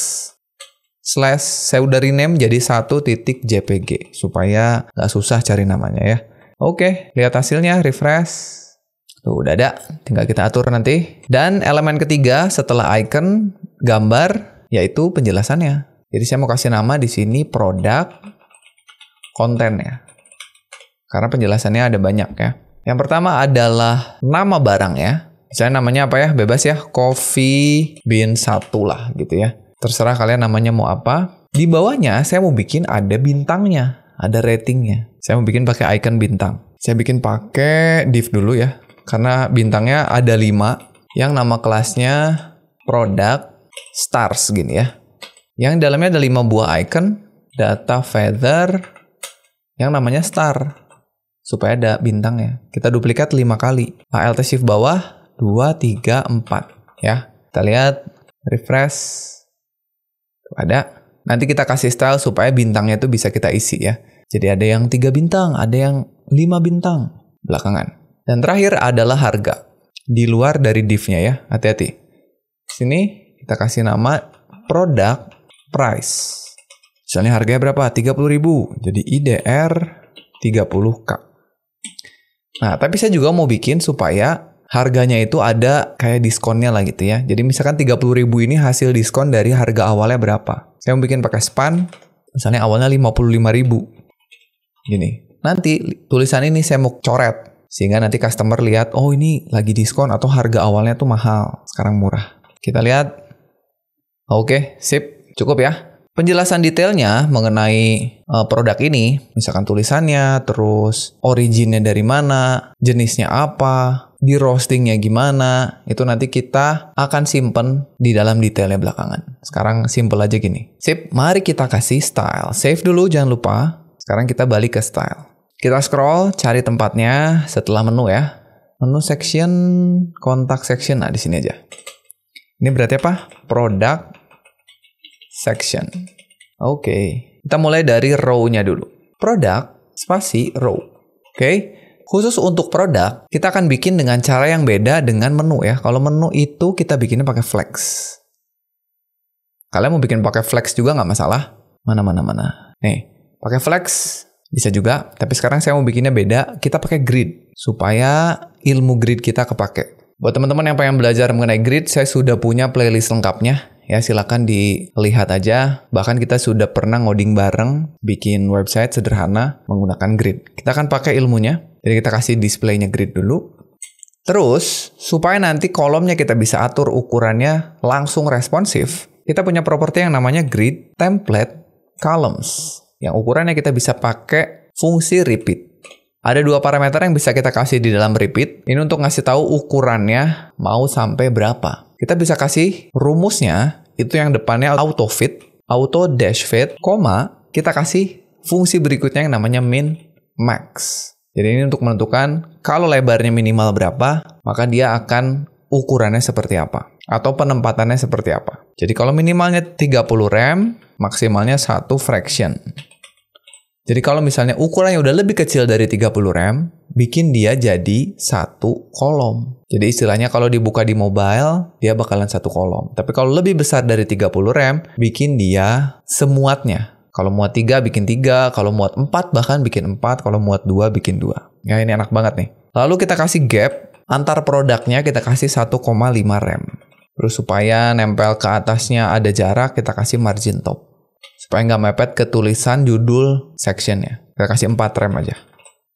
saya udah rename jadi 1.jpg. Supaya nggak susah cari namanya ya. Oke, lihat hasilnya. Refresh. Tuh, udah ada. Tinggal kita atur nanti. Dan elemen ketiga setelah icon, gambar, yaitu penjelasannya. Jadi saya mau kasih nama di sini produk konten ya. Karena penjelasannya ada banyak ya. Yang pertama adalah nama barang ya. Misalnya namanya apa ya? Bebas ya. Coffee bean 1 lah gitu ya. Terserah kalian namanya mau apa. Di bawahnya saya mau bikin ada bintangnya. Ada ratingnya. Saya mau bikin pakai icon bintang. Saya bikin pakai div dulu ya. Karena bintangnya ada 5. Yang nama kelasnya product stars gini ya. Yang dalamnya ada 5 buah icon. Data feather. Yang namanya star. Supaya ada bintangnya. Kita duplikat 5 kali. Alt shift bawah. 2, 3, 4. Ya. Kita lihat. Refresh. Ada. Nanti kita kasih style supaya bintangnya itu bisa kita isi ya. Jadi ada yang 3 bintang. Ada yang 5 bintang. Belakangan. Dan terakhir adalah harga. Di luar dari div-nya ya. Hati-hati. Sini kita kasih nama product price. Misalnya harganya berapa? 30.000. Jadi IDR 30K. Nah, tapi saya juga mau bikin supaya harganya itu ada kayak diskonnya lah gitu ya. Jadi misalkan 30.000 ini hasil diskon dari harga awalnya berapa. Saya mau bikin pakai span, misalnya awalnya 55.000. Gini. Nanti tulisan ini saya mau coret. Sehingga nanti customer lihat, oh ini lagi diskon atau harga awalnya tuh mahal. Sekarang murah. Kita lihat. Oke, sip. Cukup ya. Penjelasan detailnya mengenai produk ini, misalkan tulisannya, terus originnya dari mana, jenisnya apa, di roastingnya gimana, itu nanti kita akan simpen di dalam detailnya belakangan. Sekarang simple aja gini. Sip, mari kita kasih style. Save dulu, jangan lupa. Sekarang kita balik ke style. Kita scroll, cari tempatnya setelah menu ya. Menu section, kontak section, nah di sini aja. Ini berarti apa? Product section. Oke. Kita mulai dari row-nya dulu. Product, spasi, row. Oke. Khusus untuk produk, kita akan bikin dengan cara yang beda dengan menu ya. Kalau menu itu kita bikinnya pakai flex. Kalian mau bikin pakai flex juga nggak masalah. Mana. Nih, pakai flex bisa juga. Tapi sekarang saya mau bikinnya beda. Kita pakai grid. Supaya ilmu grid kita kepake. Buat teman-teman yang pengen belajar mengenai grid, saya sudah punya playlist lengkapnya. Ya, silakan dilihat aja. Bahkan kita sudah pernah ngoding bareng, bikin website sederhana menggunakan grid. Kita akan pakai ilmunya. Jadi kita kasih displaynya grid dulu. Terus, supaya nanti kolomnya kita bisa atur ukurannya langsung responsif, kita punya properti yang namanya grid template columns. Yang ukurannya kita bisa pakai fungsi repeat. Ada 2 parameter yang bisa kita kasih di dalam repeat. Ini untuk ngasih tahu ukurannya mau sampai berapa. Kita bisa kasih rumusnya, itu yang depannya auto fit, auto dash fit, koma, kita kasih fungsi berikutnya yang namanya min max. Jadi ini untuk menentukan kalau lebarnya minimal berapa, maka dia akan ukurannya seperti apa. Atau penempatannya seperti apa. Jadi kalau minimalnya 30 rem, maksimalnya 1 fraction. Jadi kalau misalnya ukurannya udah lebih kecil dari 30 rem, bikin dia jadi 1 kolom. Jadi istilahnya kalau dibuka di mobile, dia bakalan 1 kolom. Tapi kalau lebih besar dari 30 rem, bikin dia semuatnya. Kalau muat 3, bikin 3. Kalau muat 4, bahkan bikin 4. Kalau muat 2, bikin 2. Ya ini enak banget nih. Lalu kita kasih gap, antar produknya kita kasih 1,5 rem. Terus supaya nempel ke atasnya ada jarak, kita kasih margin top. Supaya nggak mepet ke tulisan judul sectionnya. Kita kasih 4 rem aja.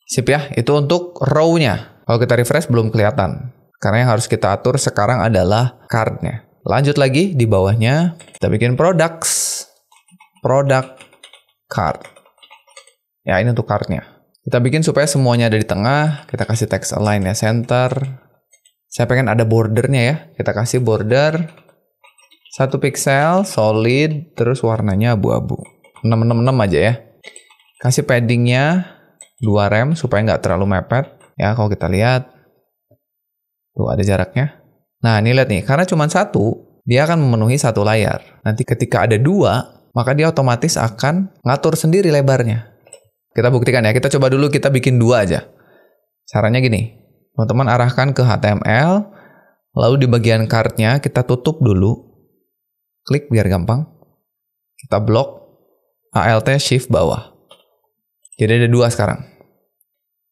Sip ya, itu untuk row-nya. Kalau kita refresh belum kelihatan. Karena yang harus kita atur sekarang adalah card-nya. Lanjut lagi di bawahnya, kita bikin products. Product card. Ya, ini untuk card-nya. Kita bikin supaya semuanya ada di tengah. Kita kasih text align ya, center. Saya pengen ada bordernya ya. Kita kasih border 1 pixel, solid, terus warnanya abu-abu. 666 aja ya. Kasih paddingnya 2 rem supaya nggak terlalu mepet. Ya, kalau kita lihat. Tuh, ada jaraknya. Nah, ini lihat nih. Karena cuma 1, dia akan memenuhi 1 layar. Nanti ketika ada 2, maka dia otomatis akan ngatur sendiri lebarnya. Kita buktikan ya. Kita coba dulu kita bikin 2 aja. Caranya gini. Teman-teman arahkan ke HTML. Lalu di bagian card-nya kita tutup dulu. Klik biar gampang. Kita blok. Alt shift bawah. Jadi ada 2 sekarang.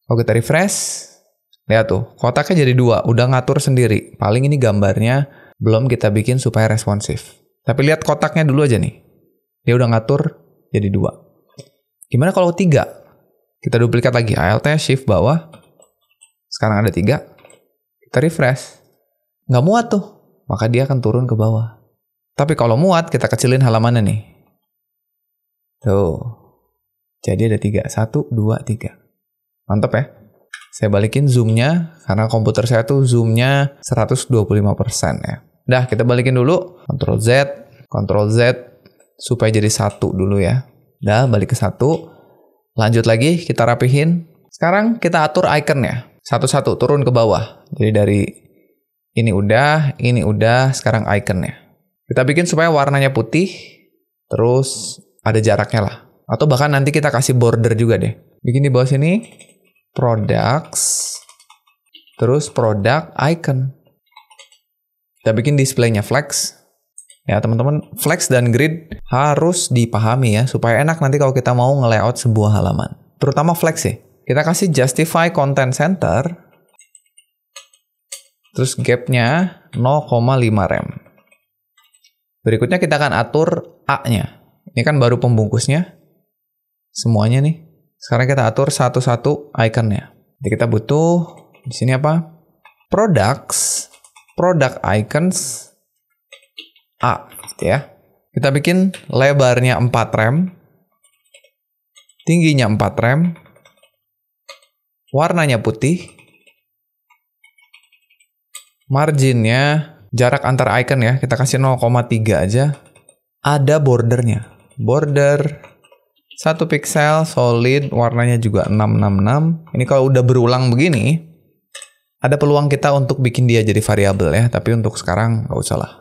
Kalau kita refresh. Lihat tuh. Kotaknya jadi 2. Udah ngatur sendiri. Paling ini gambarnya belum kita bikin supaya responsif. Tapi lihat kotaknya dulu aja nih. Dia udah ngatur jadi 2. Gimana kalau 3? Kita duplikat lagi. Alt shift bawah. Sekarang ada 3. Kita refresh. Nggak muat tuh. Maka dia akan turun ke bawah. Tapi kalau muat, kita kecilin halamannya nih. Tuh. Jadi ada 3. 1, 2, 3. Mantap ya. Saya balikin zoom-nya. Karena komputer saya tuh zoom-nya 125% ya. Udah, kita balikin dulu. Ctrl Z. Ctrl Z. Supaya jadi 1 dulu ya. Udah, balik ke 1. Lanjut lagi, kita rapihin. Sekarang kita atur icon-nya. Satu-satu, turun ke bawah. Jadi dari ini udah, sekarang icon-nya. Kita bikin supaya warnanya putih, terus ada jaraknya lah. Atau bahkan nanti kita kasih border juga deh. Bikin di bawah sini, products, terus product icon. Kita bikin displaynya flex. Ya teman-teman, flex dan grid harus dipahami ya, supaya enak nanti kalau kita mau nge-layout sebuah halaman. Terutama flex sih. Kita kasih justify content center, terus gap-nya 0,5 rem. Berikutnya kita akan atur A-nya. Ini kan baru pembungkusnya. Semuanya nih. Sekarang kita atur satu-satu ikonnya. Jadi kita butuh di sini apa? Products, product icons, A, gitu ya. Kita bikin lebarnya 4 rem, tingginya 4 rem, warnanya putih, marginnya, jarak antar icon ya, kita kasih 0,3 aja. Ada bordernya, border 1 pixel, solid, warnanya juga 666. Ini kalau udah berulang begini, ada peluang kita untuk bikin dia jadi variabel ya, tapi untuk sekarang nggak usah lah.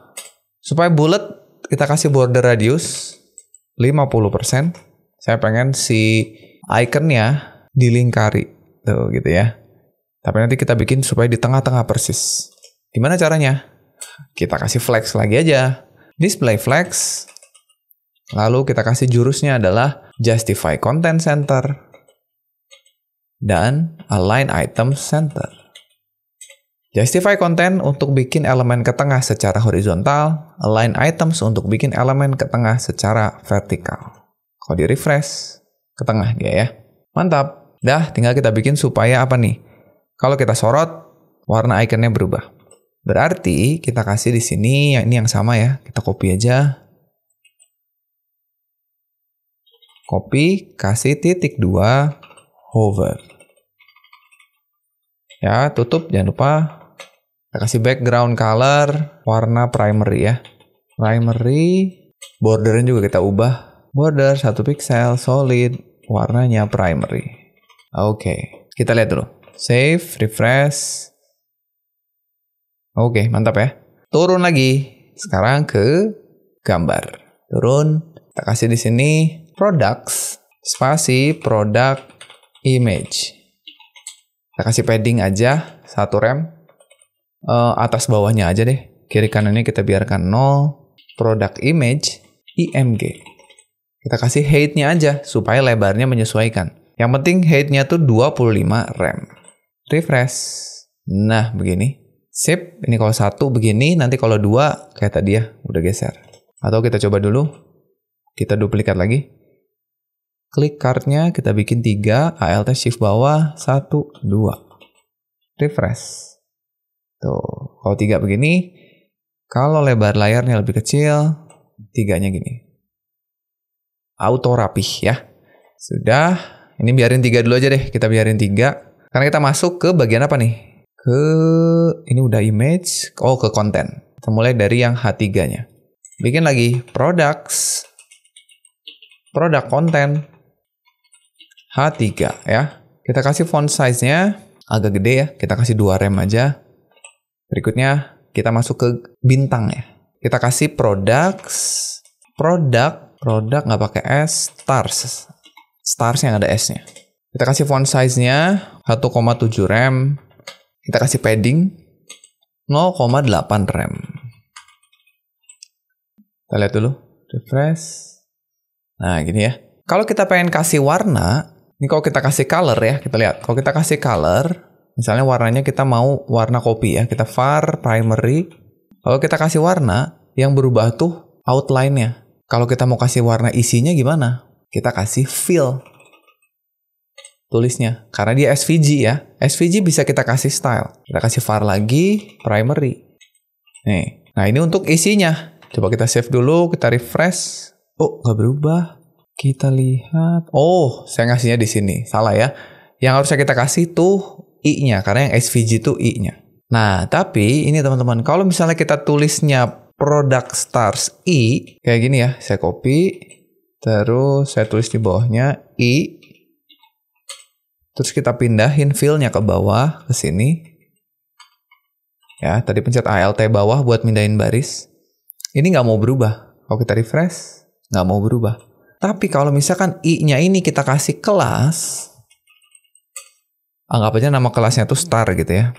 Supaya bullet, kita kasih border radius 50%. Saya pengen si ikonnya dilingkari, tuh gitu ya. Tapi nanti kita bikin supaya di tengah-tengah persis. Gimana caranya? Kita kasih flex lagi aja. Display flex. Lalu kita kasih jurusnya adalah justify content center dan align item center. Justify content untuk bikin elemen ke tengah secara horizontal, align items untuk bikin elemen ke tengah secara vertikal. Kalau di refresh, ke tengah dia ya. Mantap. Dah, tinggal kita bikin supaya apa nih? Kalau kita sorot, warna ikonnya berubah. Berarti kita kasih di sini, ini yang sama ya. Kita copy aja. Copy, kasih titik 2, hover. Ya, tutup, jangan lupa. Kita kasih background color, warna primary ya. Primary, bordernya juga kita ubah. Border 1 pixel, solid, warnanya primary. Oke, kita lihat dulu. Save, refresh. Oke, mantap ya. Turun lagi. Sekarang ke gambar. Turun, kita kasih di sini. Products, spasi, product, image. Kita kasih padding aja, 1 rem. Atas bawahnya aja deh. Kiri kanannya kita biarkan 0. Product image, img. Kita kasih height-nya aja, supaya lebarnya menyesuaikan. Yang penting height-nya tuh 25 rem. Refresh. Nah, begini. Sip, ini kalau 1 begini, nanti kalau 2, kayak tadi ya, udah geser. Atau kita coba dulu. Kita duplikat lagi. Klik card-nya, kita bikin 3, Alt Shift bawah, 1, 2. Refresh. Tuh, kalau 3 begini, kalau lebar layarnya lebih kecil, 3-nya gini. Auto rapih ya. Sudah, ini biarin 3 dulu aja deh, kita biarin 3. Karena kita masuk ke bagian apa nih? Ini udah image, ke konten. Kita mulai dari yang H3-nya. Bikin lagi, products, product content, H3 ya. Kita kasih font size-nya agak gede ya. Kita kasih 2 rem aja. Berikutnya kita masuk ke bintang ya. Kita kasih products, product nggak pakai S, stars yang ada S-nya. Kita kasih font size-nya 1,7 rem. Kita kasih padding 0,8 rem. Kita lihat dulu. Refresh. Nah gini ya. Kalau kita pengen kasih warna, ini kalau kita kasih color ya, kita lihat. Kalau kita kasih color, misalnya warnanya kita mau warna kopi ya, kita var, primary. Kalau kita kasih warna, yang berubah tuh outline-nya. Kalau kita mau kasih warna isinya gimana? Kita kasih fill tulisnya. Karena dia SVG ya. SVG bisa kita kasih style. Kita kasih var lagi, primary. Nih. Nah ini untuk isinya. Coba kita save dulu, kita refresh. Oh, nggak berubah. Kita lihat. Oh, saya ngasihnya di sini. Salah ya. Yang harusnya kita kasih tuh I-nya. Karena yang SVG tuh I-nya. Nah, tapi ini teman-teman. Kalau misalnya kita tulisnya product stars I. Kayak gini ya. Saya copy. Terus saya tulis di bawahnya I. Terus kita pindahin fill-nya ke bawah. Ke sini. Ya, tadi pencet Alt bawah buat mindahin baris. Ini nggak mau berubah. Kalau kita refresh, nggak mau berubah. Tapi kalau misalkan I-nya ini kita kasih kelas, anggap aja nama kelasnya tuh star gitu ya.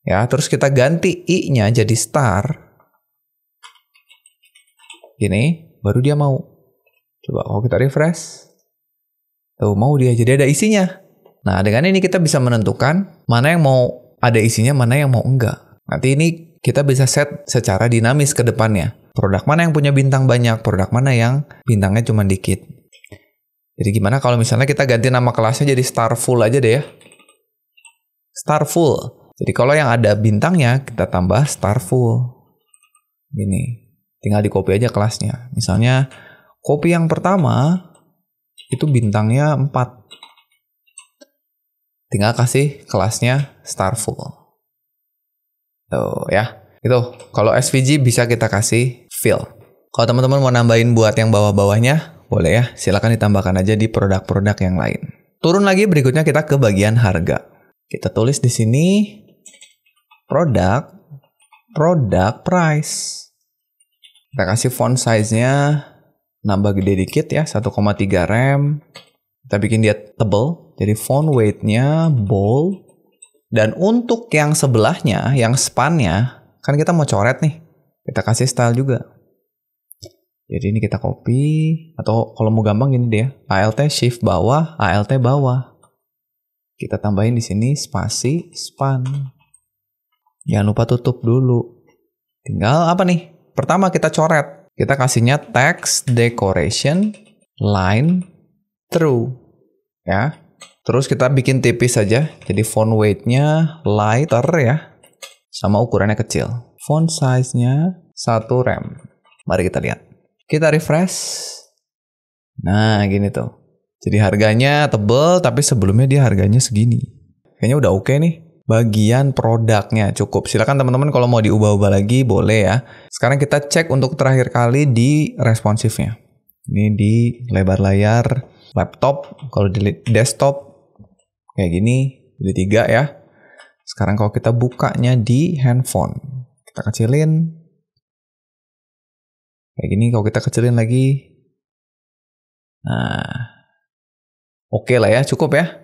Ya, terus kita ganti I-nya jadi star. gini, baru dia mau. Coba kalau kita refresh, tuh mau dia, jadi ada isinya. Nah, dengan ini kita bisa menentukan mana yang mau ada isinya, mana yang mau enggak. Nanti ini kita bisa set secara dinamis ke depannya. Produk mana yang punya bintang banyak, produk mana yang bintangnya cuma dikit. Jadi gimana kalau misalnya kita ganti nama kelasnya jadi Starful aja deh ya. Starful. Jadi kalau yang ada bintangnya, kita tambah Starful. Gini, tinggal di copy aja kelasnya. Misalnya, copy yang pertama, itu bintangnya 4. Tinggal kasih kelasnya Starful. Tuh ya. Itu, kalau SVG bisa kita kasih fill. Kalau teman-teman mau nambahin buat yang bawah-bawahnya, boleh ya. Silakan ditambahkan aja di produk-produk yang lain. Turun lagi berikutnya kita ke bagian harga. Kita tulis di sini produk price. Kita kasih font size-nya nambah gede dikit ya, 1,3 rem. Kita bikin dia tebal. Jadi font weight-nya bold. Dan untuk yang sebelahnya, yang span-nya, kan kita mau coret nih. Kita kasih style juga. Jadi ini kita copy. Atau kalau mau gampang gini deh ya. Alt shift bawah, Alt bawah. Kita tambahin di sini spasi span. Jangan lupa tutup dulu. Tinggal apa nih? Pertama kita coret. Kita kasihnya text decoration line through. Ya. Terus kita bikin tipis saja. Jadi font weight-nya lighter ya. Sama ukurannya kecil. Font size-nya 1 rem. Mari kita lihat. Kita refresh. Nah, gini tuh. Jadi harganya tebel, tapi sebelumnya dia harganya segini. Kayaknya udah oke nih. Bagian produknya cukup. Silakan teman-teman kalau mau diubah-ubah lagi, boleh ya. Sekarang kita cek untuk terakhir kali di responsifnya. Ini di lebar layar laptop. Kalau di desktop, kayak gini. Jadi 3 ya. Sekarang kalau kita bukanya di handphone. Kita kecilin. Kayak gini kalau kita kecilin lagi. Nah. Oke lah ya, cukup ya.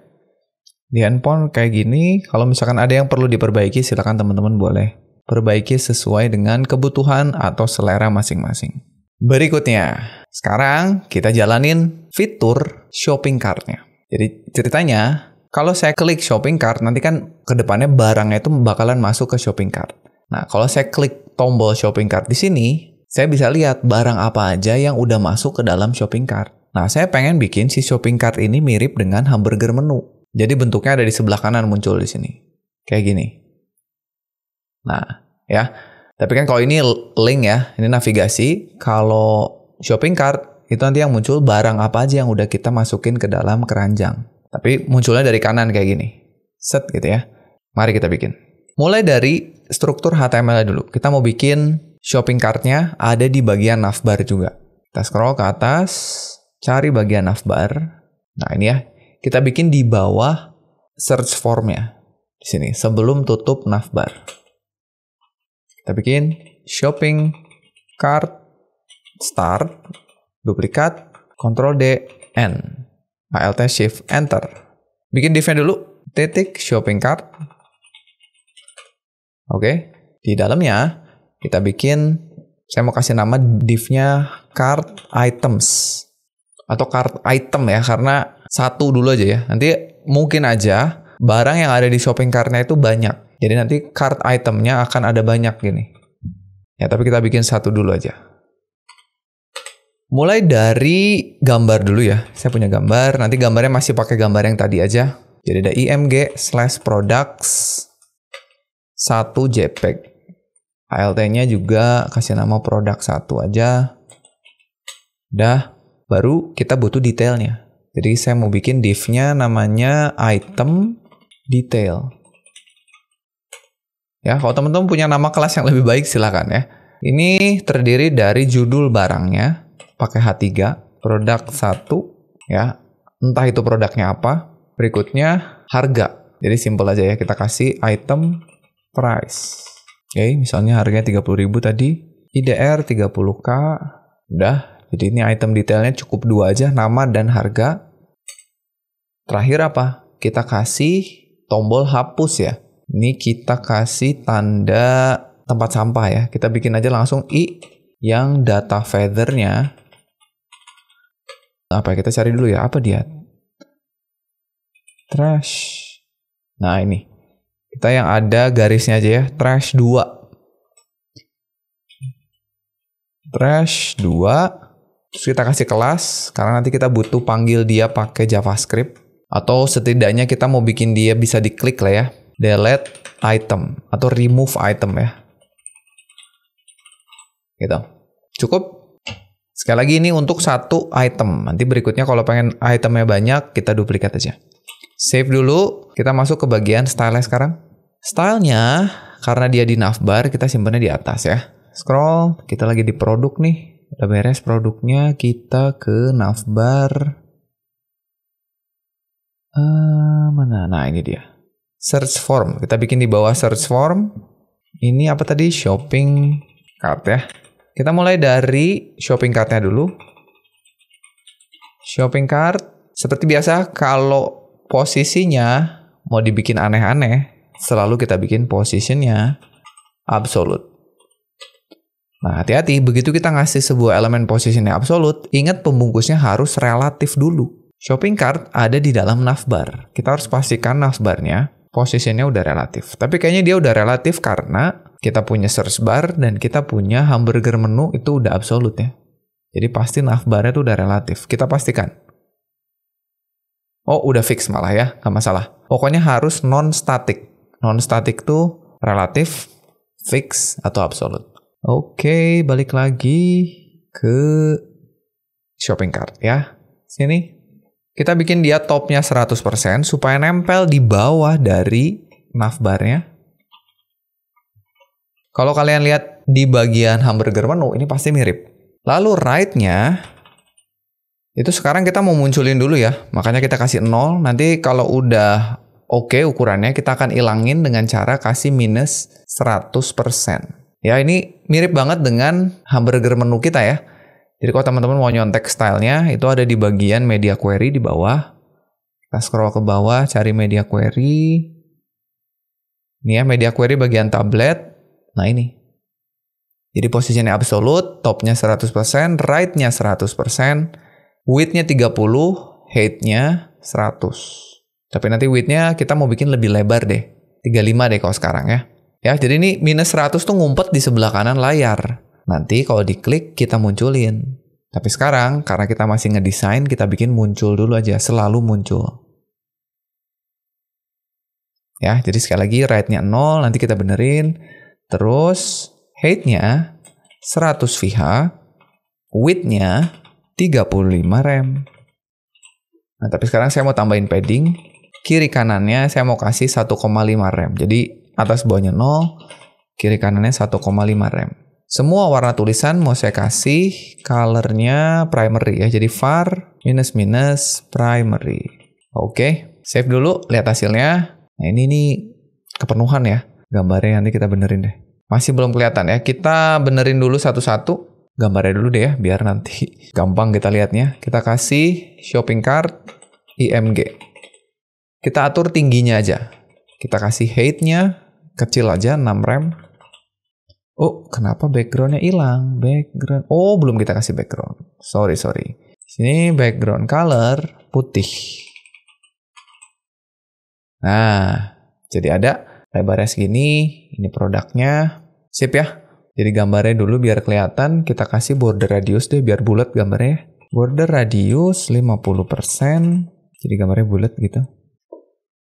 Di handphone kayak gini, kalau misalkan ada yang perlu diperbaiki, silakan teman-teman boleh perbaiki sesuai dengan kebutuhan atau selera masing-masing. Berikutnya, sekarang kita jalanin fitur shopping cart-nya. Jadi ceritanya, kalau saya klik shopping cart, nanti kan ke depannya barangnya itu bakalan masuk ke shopping cart. Nah, kalau saya klik tombol shopping cart di sini, saya bisa lihat barang apa aja yang udah masuk ke dalam shopping cart. Nah, saya pengen bikin si shopping cart ini mirip dengan hamburger menu. Jadi bentuknya ada di sebelah kanan muncul di sini. Kayak gini. Nah, ya. Tapi kan kalau ini link ya, ini navigasi. Kalau shopping cart, itu nanti yang muncul barang apa aja yang udah kita masukin ke dalam keranjang. Tapi munculnya dari kanan kayak gini. Set gitu ya. Mari kita bikin. Mulai dari struktur HTML dulu. Kita mau bikin shopping cart-nya ada di bagian navbar juga. Kita scroll ke atas. Cari bagian navbar. Nah ini ya, kita bikin di bawah search form-nya. Di sini, sebelum tutup navbar. Kita bikin shopping cart start, duplikat, Ctrl D, N. Alt Shift Enter. Bikin div-nya dulu, titik shopping cart. Oke, di dalamnya kita bikin, saya mau kasih nama div-nya cart items. Atau cart item ya, karena satu dulu aja ya. Nanti mungkin aja barang yang ada di shopping cart-nya itu banyak. Jadi nanti cart itemnya akan ada banyak gini. Ya, tapi kita bikin satu dulu aja. Mulai dari gambar dulu ya. Saya punya gambar, nanti gambarnya masih pakai gambar yang tadi aja. Jadi ada img/products 1 JPEG. ALT-nya juga kasih nama produk 1 aja. Udah. Baru kita butuh detailnya. Jadi saya mau bikin div-nya namanya item detail. Ya, kalau teman-teman punya nama kelas yang lebih baik silakan ya. Ini terdiri dari judul barangnya, pakai H3, produk 1, ya. Entah itu produknya apa. Berikutnya harga. Jadi simple aja ya, kita kasih item price. Oke, misalnya harganya 30.000 tadi. IDR 30K. Udah. Jadi ini item detailnya cukup 2 aja, nama dan harga. Terakhir apa? Kita kasih tombol hapus ya. Ini kita kasih tanda tempat sampah ya. Kita bikin aja langsung I yang data feather-nya, apa ya, kita cari dulu ya, apa dia? Trash. Nah ini, kita yang ada garisnya aja ya, trash 2. Trash 2, terus kita kasih kelas, karena nanti kita butuh panggil dia pakai JavaScript, atau setidaknya kita mau bikin dia bisa diklik lah ya, delete item, atau remove item ya. Gitu. Cukup. Sekali lagi ini untuk satu item. Nanti berikutnya kalau pengen itemnya banyak, kita duplikat aja. Save dulu. Kita masuk ke bagian style sekarang. Stylenya, karena dia di navbar, kita simpannya di atas ya. Scroll. Kita lagi di produk nih. Udah beres produknya. Kita ke navbar. Mana? Nah ini dia. Search form. Kita bikin di bawah search form. Ini apa tadi? Shopping cart ya. Kita mulai dari shopping cart-nya dulu. Shopping cart, seperti biasa, kalau posisinya mau dibikin aneh-aneh, selalu kita bikin positionnya absolute. Nah, hati-hati, begitu kita ngasih sebuah elemen positionnya absolute, ingat pembungkusnya harus relatif dulu. Shopping cart ada di dalam navbar. Kita harus pastikan navbarnya, positionnya udah relatif. Tapi kayaknya dia udah relatif karena kita punya search bar dan kita punya hamburger menu itu udah absolut ya. Jadi pasti navbarnya tuh udah relatif. Kita pastikan. Oh, udah fix malah ya, nggak masalah. Pokoknya harus non-static. Non-static tuh relatif, fix, atau absolut. Oke, balik lagi ke shopping cart ya. Sini. Kita bikin dia topnya 100% supaya nempel di bawah dari navbarnya. Kalau kalian lihat di bagian hamburger menu, ini pasti mirip. Lalu right-nya, itu sekarang kita mau munculin dulu ya. Makanya kita kasih 0. Nanti kalau udah oke ukurannya, kita akan ilangin dengan cara kasih minus 100%. Ya, ini mirip banget dengan hamburger menu kita ya. Jadi kalau teman-teman mau nyontek stylenya, itu ada di bagian media query di bawah. Kita scroll ke bawah, cari media query. Ini ya, media query bagian tablet. Nah ini. Jadi posisinya absolute, topnya 100%, right-nya 100%, width-nya 30, height-nya 100. Tapi nanti width-nya kita mau bikin lebih lebar deh. 35 deh kalau sekarang ya. Ya, jadi ini minus 100 tuh ngumpet di sebelah kanan layar. Nanti kalau diklik kita munculin. Tapi sekarang karena kita masih ngedesain, kita bikin muncul dulu aja, selalu muncul. Ya, jadi sekali lagi right-nya 0, nanti kita benerin. Terus height-nya 100 VH, width-nya 35 rem. Nah, tapi sekarang saya mau tambahin padding. Kiri kanannya saya mau kasih 1,5 rem. Jadi atas bawahnya 0, kiri kanannya 1,5 rem. Semua warna tulisan mau saya kasih color-nya primary ya. Jadi var minus primary. Oke, save dulu, lihat hasilnya. Nah, ini nih kepenuhan ya. Gambarnya nanti kita benerin deh. Masih belum kelihatan ya. Kita benerin dulu satu-satu. Gambarnya dulu deh ya, biar nanti gampang kita lihatnya. Kita kasih shopping cart IMG. Kita atur tingginya aja. Kita kasih height-nya kecil aja, 6 rem. Oh, kenapa background-nya hilang? Background. Oh, belum kita kasih background. Sorry. Sini background color putih. Nah, jadi ada lebarnya segini. Ini produknya. Sip ya. Jadi gambarnya dulu biar kelihatan. Kita kasih border radius deh biar bulat gambarnya. Border radius 50%. Jadi gambarnya bulat gitu.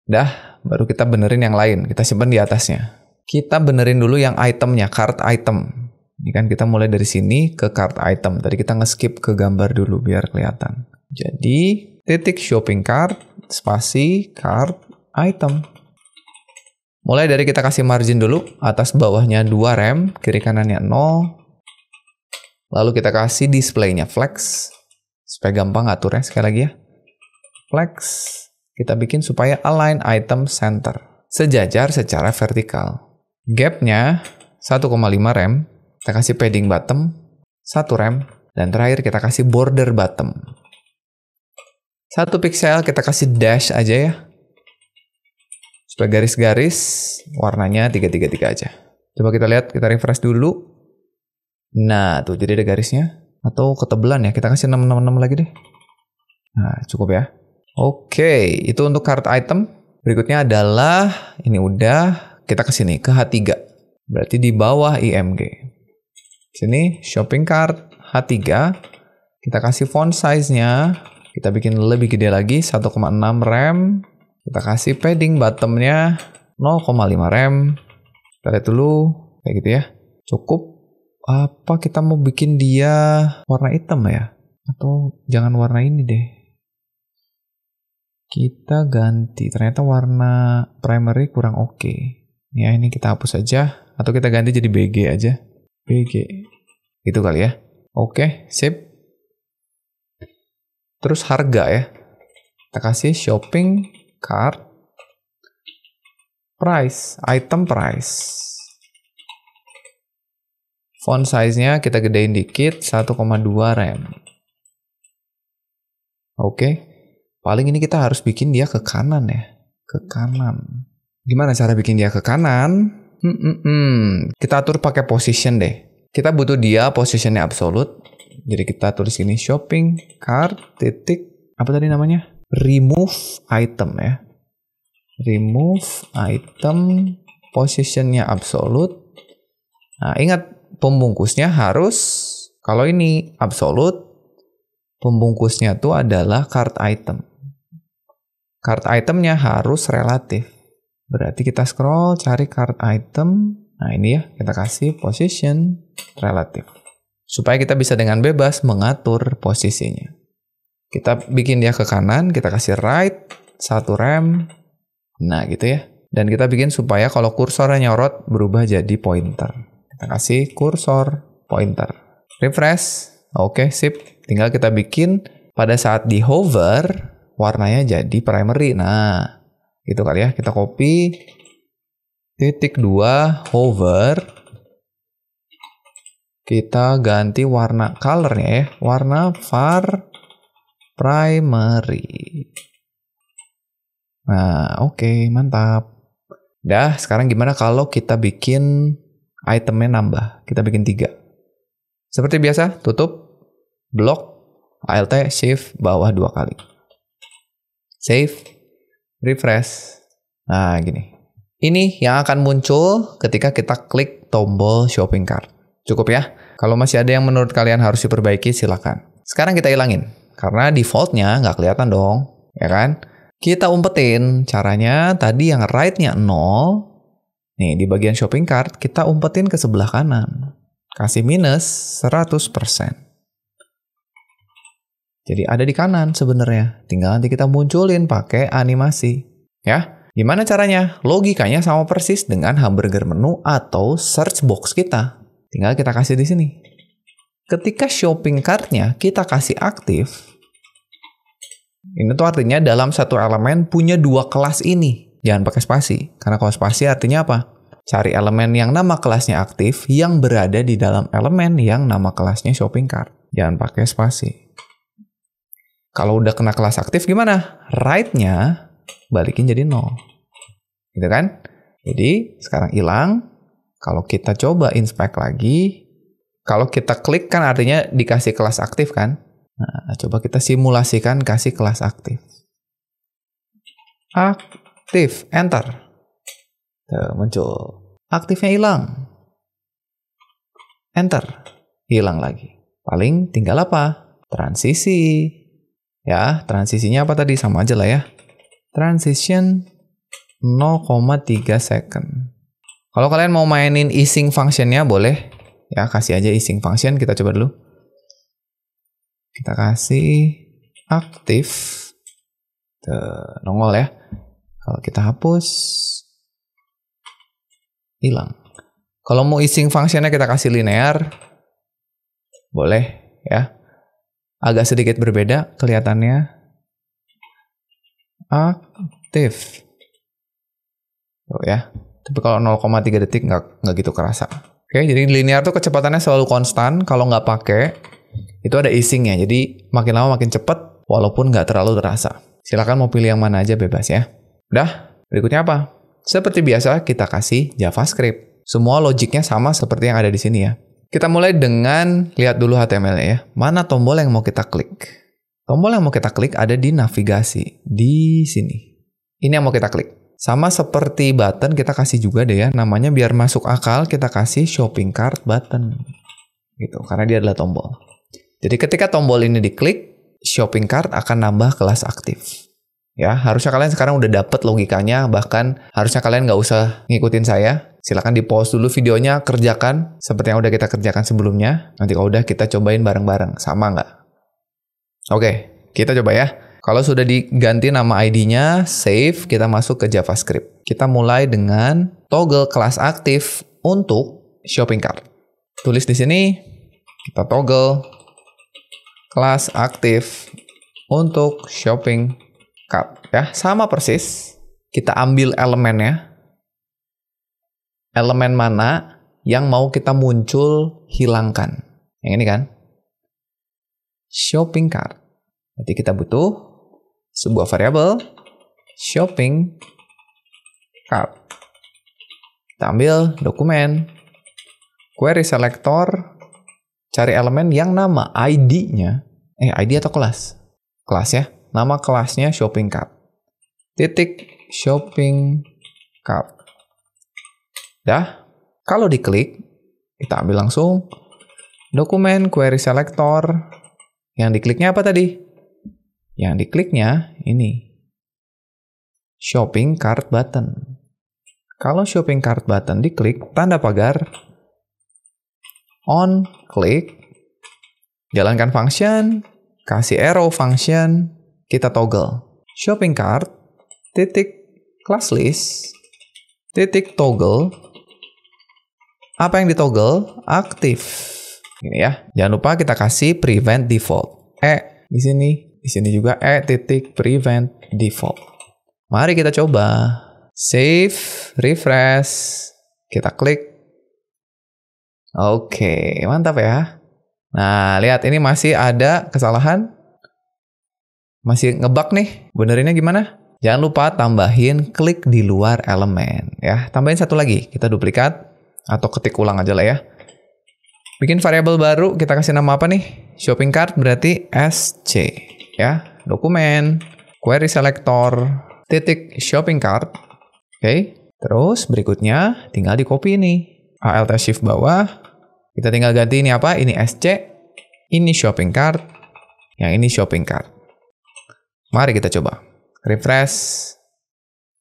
Dah, baru kita benerin yang lain. Kita simpan di atasnya. Kita benerin dulu yang itemnya, cart item. Ini kan kita mulai dari sini ke cart item. Tadi kita nge-skip ke gambar dulu biar kelihatan. Jadi, titik shopping cart, spasi, cart item. Mulai dari kita kasih margin dulu. Atas bawahnya 2 rem, kiri kanannya 0. Lalu kita kasih display-nya flex. Supaya gampang aturnya sekali lagi ya. Flex. Kita bikin supaya align item center. Sejajar secara vertikal. Gap-nya 1,5 rem, kita kasih padding bottom, 1 rem, dan terakhir kita kasih border bottom. 1 pixel kita kasih dash aja ya. Supaya garis-garis warnanya 333 aja. Coba kita lihat, kita refresh dulu. Nah, tuh jadi ada garisnya. Atau ketebelan ya, kita kasih 666 lagi deh. Nah, cukup ya. Oke, itu untuk cart item. Berikutnya adalah, ini udah, kita ke sini, ke H3. Berarti di bawah IMG. Sini, shopping cart, H3. Kita kasih font size-nya. Kita bikin lebih gede lagi, 1,6 rem. Kita kasih padding bottom-nya 0,5 rem. Kita lihat dulu, kayak gitu ya. Cukup. Apa kita mau bikin dia warna hitam ya? Atau jangan warna ini deh. Kita ganti. Ternyata warna primary kurang oke. Ya, ini kita hapus aja. Atau kita ganti jadi BG aja. BG. Itu kali ya. Oke, sip. Terus harga ya. Kita kasih shopping cart. Price. Item price. Font size-nya kita gedein dikit, 1,2 rem. Oke. Paling ini kita harus bikin dia ke kanan ya. Ke kanan. Gimana cara bikin dia ke kanan? Kita atur pakai position deh. Kita butuh dia positionnya absolute. Jadi kita tulis ini shopping cart titik. Apa tadi namanya? Remove item ya. Remove item. Positionnya absolute. Nah, ingat. Pembungkusnya harus, kalau ini absolute, pembungkusnya tuh adalah cart item. Cart itemnya harus relatif. Berarti kita scroll, cari cart item. Nah ini ya, kita kasih position relatif. Supaya kita bisa dengan bebas mengatur posisinya. Kita bikin dia ke kanan, kita kasih right, 1 rem. Nah gitu ya. Dan kita bikin supaya kalau kursornya nyorot, berubah jadi pointer. Kita kasih kursor pointer. Refresh. Oke, sip. Tinggal kita bikin pada saat di hover, warnanya jadi primary. Nah, itu kali ya. Kita copy. Titik 2, hover. Kita ganti warna colornya ya. Warna var primary. Nah, oke, mantap. Dah, sekarang gimana kalau kita bikin itemnya nambah, kita bikin 3. Seperti biasa, tutup, blok, Alt, Shift, bawah 2 kali. Save, refresh. Nah, gini. Ini yang akan muncul ketika kita klik tombol shopping cart. Cukup ya? Kalau masih ada yang menurut kalian harus diperbaiki, silakan. Sekarang kita hilangin. Karena defaultnya nggak kelihatan dong, ya kan? Kita umpetin. Caranya tadi yang right-nya 0, nih, di bagian shopping cart, kita umpetin ke sebelah kanan. Kasih minus 100%. Jadi ada di kanan sebenarnya. Tinggal nanti kita munculin pakai animasi. Ya, gimana caranya? Logikanya sama persis dengan hamburger menu atau search box kita. Tinggal kita kasih di sini. Ketika shopping cart-nya kita kasih aktif, ini tuh artinya dalam satu elemen punya 2 kelas ini. Jangan pakai spasi, karena kalau spasi artinya apa? Cari elemen yang nama kelasnya aktif yang berada di dalam elemen yang nama kelasnya shopping cart. Jangan pakai spasi. Kalau udah kena kelas aktif gimana? Right-nya balikin jadi 0. Gitu kan? Jadi sekarang hilang. Kalau kita coba inspect lagi, kalau kita klik kan artinya dikasih kelas aktif kan? Nah, coba kita simulasikan kasih kelas aktif. Aktif, enter. Tuh, muncul. Aktifnya hilang. Enter. Hilang lagi. Paling tinggal apa? Transisi. Ya, transisinya apa tadi? Sama aja lah ya. Transition 0,3 second. Kalau kalian mau mainin easing functionnya boleh. Ya, kasih aja easing function. Kita coba dulu. Kita kasih aktif. Tuh, nongol ya. Kalau kita hapus, hilang. Kalau mau easing functionnya kita kasih linear, boleh ya. Agak sedikit berbeda kelihatannya. Aktif. Tuh ya. Tapi kalau 0,3 detik nggak gitu kerasa. Oke, jadi linear tuh kecepatannya selalu konstan. Kalau nggak pakai, itu ada easingnya. Jadi makin lama makin cepat, walaupun nggak terlalu terasa. Silakan mau pilih yang mana aja, bebas ya. Udah, berikutnya apa? Seperti biasa, kita kasih JavaScript. Semua logiknya sama seperti yang ada di sini ya. Kita mulai dengan lihat dulu HTML-nya ya. Mana tombol yang mau kita klik? Tombol yang mau kita klik ada di navigasi. Di sini. Ini yang mau kita klik. Sama seperti button, kita kasih juga deh ya. Namanya biar masuk akal, kita kasih shopping cart button. Gitu, karena dia adalah tombol. Jadi ketika tombol ini diklik, shopping cart akan nambah kelas aktif. Ya, harusnya kalian sekarang udah dapet logikanya, bahkan harusnya kalian nggak usah ngikutin saya. Silakan di pause dulu videonya, kerjakan seperti yang udah kita kerjakan sebelumnya. Nanti kalau udah kita cobain bareng-bareng, sama nggak? Oke, kita coba ya. Kalau sudah diganti nama ID-nya, save, kita masuk ke JavaScript. Kita mulai dengan toggle kelas aktif untuk shopping cart. Tulis di sini, kita toggle kelas aktif untuk shopping cart. Ya, sama persis. Kita ambil elemennya. Elemen mana yang mau kita muncul hilangkan. Yang ini kan. Shopping cart. Jadi kita butuh sebuah variabel shopping cart. Kita ambil dokumen query selector, cari elemen yang nama ID-nya. ID atau kelas? Kelas ya. Nama kelasnya shopping cart. Titik shopping cart. Dah, kalau diklik, kita ambil langsung dokumen query selector. Yang dikliknya apa tadi? Yang dikliknya ini. Shopping cart button. Kalau shopping cart button diklik, tanda pagar on click, jalankan function, kasih arrow function, kita toggle shopping cart titik class list titik toggle. Apa yang ditoggle? Aktif. Ini ya. Jangan lupa kita kasih prevent default. Di sini juga titik prevent default. Mari kita coba. Save, refresh, kita klik. Oke, mantap ya. Nah, lihat ini masih ada kesalahan. Masih ngebug nih. Benerinnya gimana? Jangan lupa tambahin klik di luar elemen ya. Tambahin satu lagi. Kita duplikat atau ketik ulang aja lah ya. Bikin variabel baru, kita kasih nama apa nih? Shopping cart berarti SC ya. Dokumen query selector titik shopping cart. Oke. Terus berikutnya tinggal di copy nih. Alt Shift bawah. Kita tinggal ganti ini apa? Ini SC. Ini shopping cart. Yang ini shopping cart. Mari kita coba. Refresh.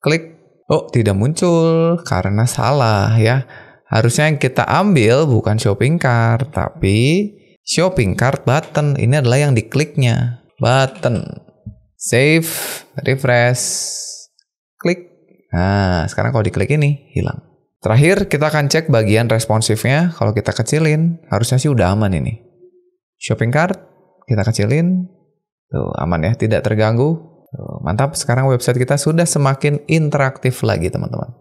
Klik. Oh, tidak muncul karena salah ya. Harusnya yang kita ambil bukan shopping cart, tapi shopping cart button. Ini adalah yang dikliknya. Button. Save. Refresh. Klik. Nah, sekarang kalau diklik ini, hilang. Terakhir, kita akan cek bagian responsifnya. Kalau kita kecilin, harusnya sih udah aman ini. Shopping cart, kita kecilin. Tuh, aman ya, tidak terganggu. Tuh, mantap, sekarang website kita sudah semakin interaktif lagi, teman-teman.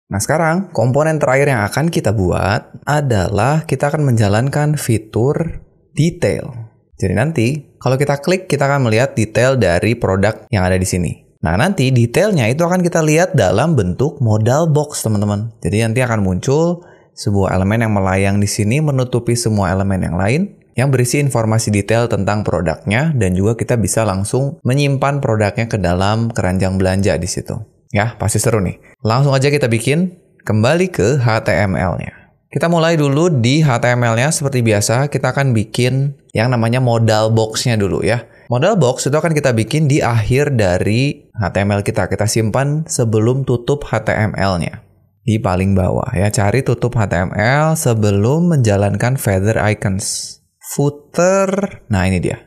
Nah, sekarang komponen terakhir yang akan kita buat adalah kita akan menjalankan fitur detail. Jadi nanti, kalau kita klik, kita akan melihat detail dari produk yang ada di sini. Nah, nanti detailnya itu akan kita lihat dalam bentuk modal box, teman-teman. Jadi nanti akan muncul sebuah elemen yang melayang di sini menutupi semua elemen yang lain yang berisi informasi detail tentang produknya dan juga kita bisa langsung menyimpan produknya ke dalam keranjang belanja di situ. Ya, pasti seru nih. Langsung aja kita bikin kembali ke HTML-nya. Kita mulai dulu di HTML-nya seperti biasa, kita akan bikin yang namanya modal box-nya dulu ya. Modal box itu akan kita bikin di akhir dari HTML kita. Kita simpan sebelum tutup HTML-nya. Di paling bawah ya. Cari tutup HTML sebelum menjalankan feather icons. Footer. Nah, ini dia.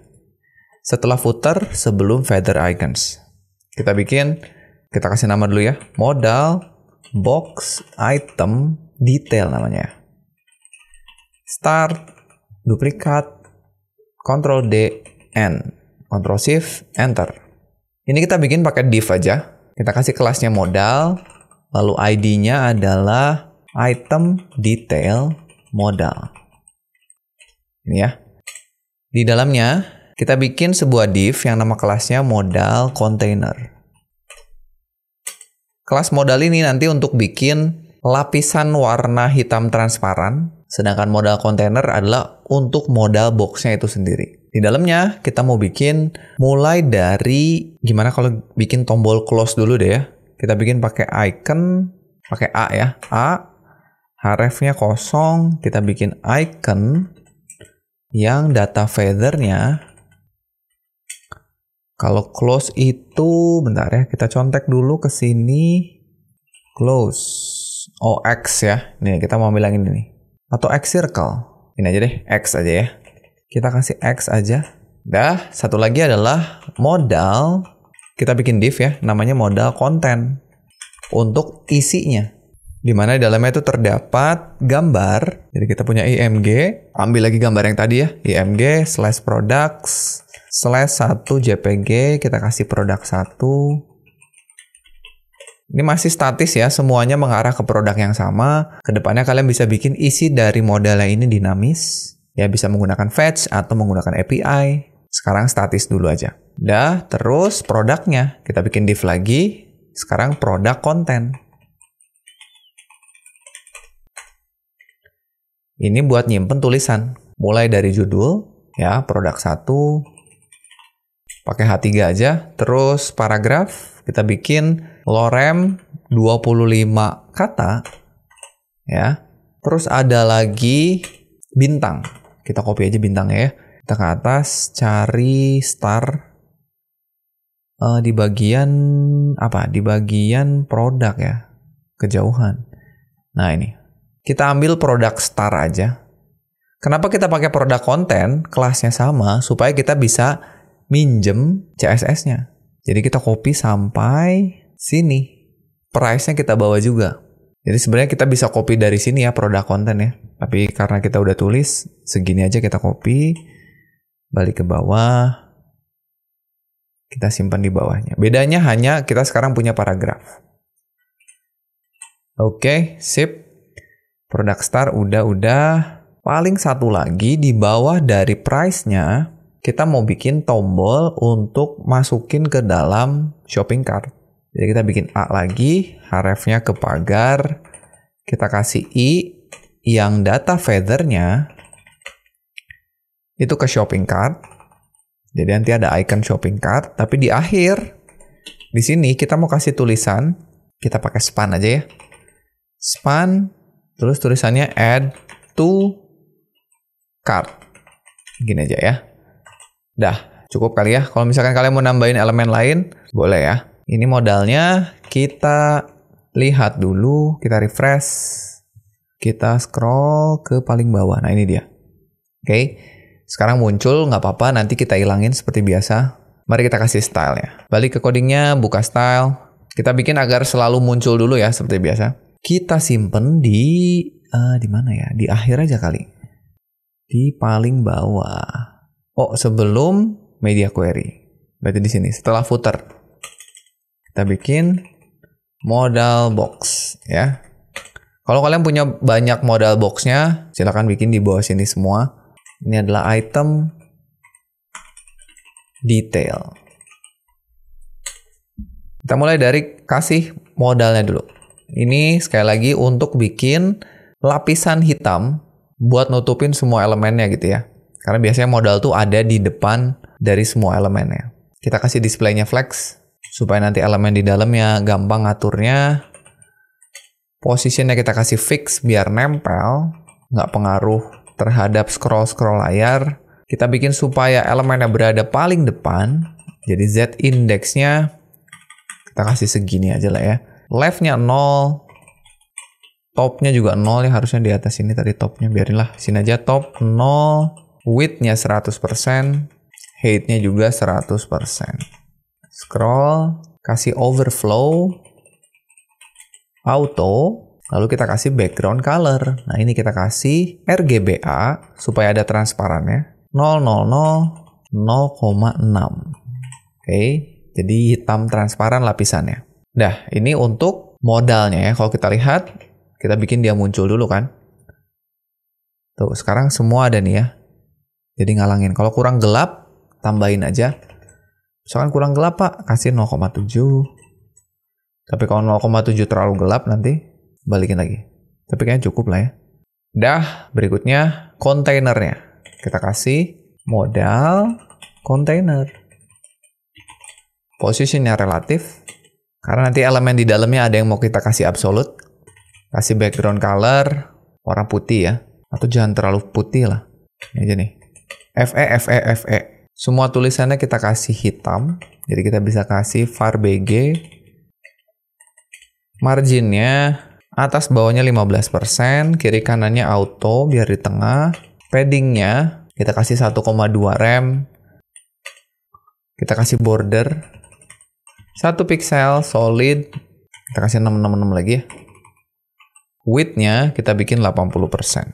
Setelah footer sebelum feather icons. Kita bikin, kita kasih nama dulu ya. Modal box item detail namanya. Start, duplikat, Ctrl D, N. Ctrl Shift, Enter. Ini kita bikin pakai div aja. Kita kasih kelasnya modal, lalu ID-nya adalah item detail modal. Ini ya. Di dalamnya, kita bikin sebuah div yang nama kelasnya modal container. Kelas modal ini nanti untuk bikin lapisan warna hitam transparan Sedangkan modal kontainer adalah untuk modal boxnya itu sendiri. Di dalamnya kita mau bikin mulai dari gimana kalau bikin tombol close dulu deh ya. Kita bikin pakai icon, pakai A ya. A, hrefnya kosong, kita bikin icon yang data feather-nya. Kalau close itu, bentar ya, kita contek dulu ke sini. Close. Oh, X ya. Nih, kita mau bilang ini nih. Atau X circle. Ini aja deh, X aja ya. Kita kasih X aja. Dah, satu lagi adalah modal. Kita bikin div ya, namanya modal konten. Untuk isinya. Dimana di dalamnya itu terdapat gambar. Jadi kita punya img. Ambil lagi gambar yang tadi ya. img / products /1 jpg. Kita kasih produk 1. Ini masih statis ya, semuanya mengarah ke produk yang sama. Kedepannya kalian bisa bikin isi dari modalnya ini dinamis. Ya, bisa menggunakan fetch atau menggunakan API. Sekarang statis dulu aja. Dah, terus produknya. Kita bikin div lagi. Sekarang produk konten. Ini buat nyimpen tulisan. Mulai dari judul, ya, produk 1. Pakai H3 aja. Terus paragraf, kita bikin lorem 25 kata. Ya. Terus ada lagi bintang. Kita copy aja bintangnya ya. Kita ke atas, cari star. Di bagian apa? Di bagian produk ya. Kejauhan. Nah ini. Kita ambil produk star aja. Kenapa kita pakai produk konten? Kelasnya sama supaya kita bisa minjem CSS-nya. Jadi kita copy sampai sini. Price-nya kita bawa juga. Jadi sebenarnya kita bisa copy dari sini ya produk konten ya. Tapi karena kita udah tulis, segini aja kita copy. Balik ke bawah. Kita simpan di bawahnya. Bedanya hanya kita sekarang punya paragraf. Oke, sip. Produk star udah. Paling satu lagi di bawah dari price-nya, kita mau bikin tombol untuk masukin ke dalam shopping cart. Jadi kita bikin A lagi, href-nya ke pagar. Kita kasih I yang data feather-nya itu ke shopping cart. Jadi nanti ada icon shopping cart, tapi di akhir di sini kita mau kasih tulisan, kita pakai span aja ya. Span, terus tulisannya add to cart. Gini aja ya. Dah, cukup kali ya. Kalau misalkan kalian mau nambahin elemen lain, boleh ya. Ini modalnya, kita lihat dulu, kita refresh. Kita scroll ke paling bawah. Nah ini dia. Oke. Sekarang muncul, nggak apa-apa, nanti kita hilangin seperti biasa. Mari kita kasih style ya. Balik ke codingnya, buka style. Kita bikin agar selalu muncul dulu ya, seperti biasa. Kita simpen di mana ya? Di akhir aja kali. Di paling bawah. Oh, sebelum media query. Berarti di sini, setelah footer. Kita bikin modal box ya. Kalau kalian punya banyak modal boxnya, silakan bikin di bawah sini semua. Ini adalah item detail. Kita mulai dari kasih modalnya dulu. Ini sekali lagi untuk bikin lapisan hitam buat nutupin semua elemennya gitu ya. Karena biasanya modal tuh ada di depan dari semua elemennya. Kita kasih displaynya flex supaya nanti elemen di dalamnya gampang ngaturnya. Positionnya kita kasih fix biar nempel, nggak pengaruh terhadap scroll layar. Kita bikin supaya elemennya berada paling depan. Jadi Z index-nya kita kasih segini aja lah ya. Left-nya 0. Top-nya juga 0 ya. Harusnya di atas ini tadi top-nya. Biarinlah. Sini aja top 0. Width-nya 100%. Height-nya juga 100%. Scroll. Kasih overflow. Auto. Lalu kita kasih background color. Nah ini kita kasih RGBA supaya ada transparannya. 000 0,6. Oke, jadi hitam transparan lapisannya. Nah, ini untuk modalnya ya. Kalau kita lihat, kita bikin dia muncul dulu kan. Tuh, sekarang semua ada nih ya. Jadi ngalangin. Kalau kurang gelap, tambahin aja. Misalkan kurang gelap Pak, kasih 0,7. Tapi kalau 0,7 terlalu gelap nanti, balikin lagi. Tapi kayaknya cukup lah ya. Dah, berikutnya kontainernya. Kita kasih modal kontainer. Posisinya relatif. Karena nanti elemen di dalamnya ada yang mau kita kasih absolute. Kasih background color warna putih ya. Atau jangan terlalu putih lah. Ini aja nih. FE. Semua tulisannya kita kasih hitam. Jadi kita bisa kasih var BG. Marginnya atas bawahnya 15%, kiri kanannya auto biar di tengah. Paddingnya kita kasih 1,2 rem. Kita kasih border 1 pixel solid. Kita kasih 666 lagi ya. Width-nya kita bikin 80%.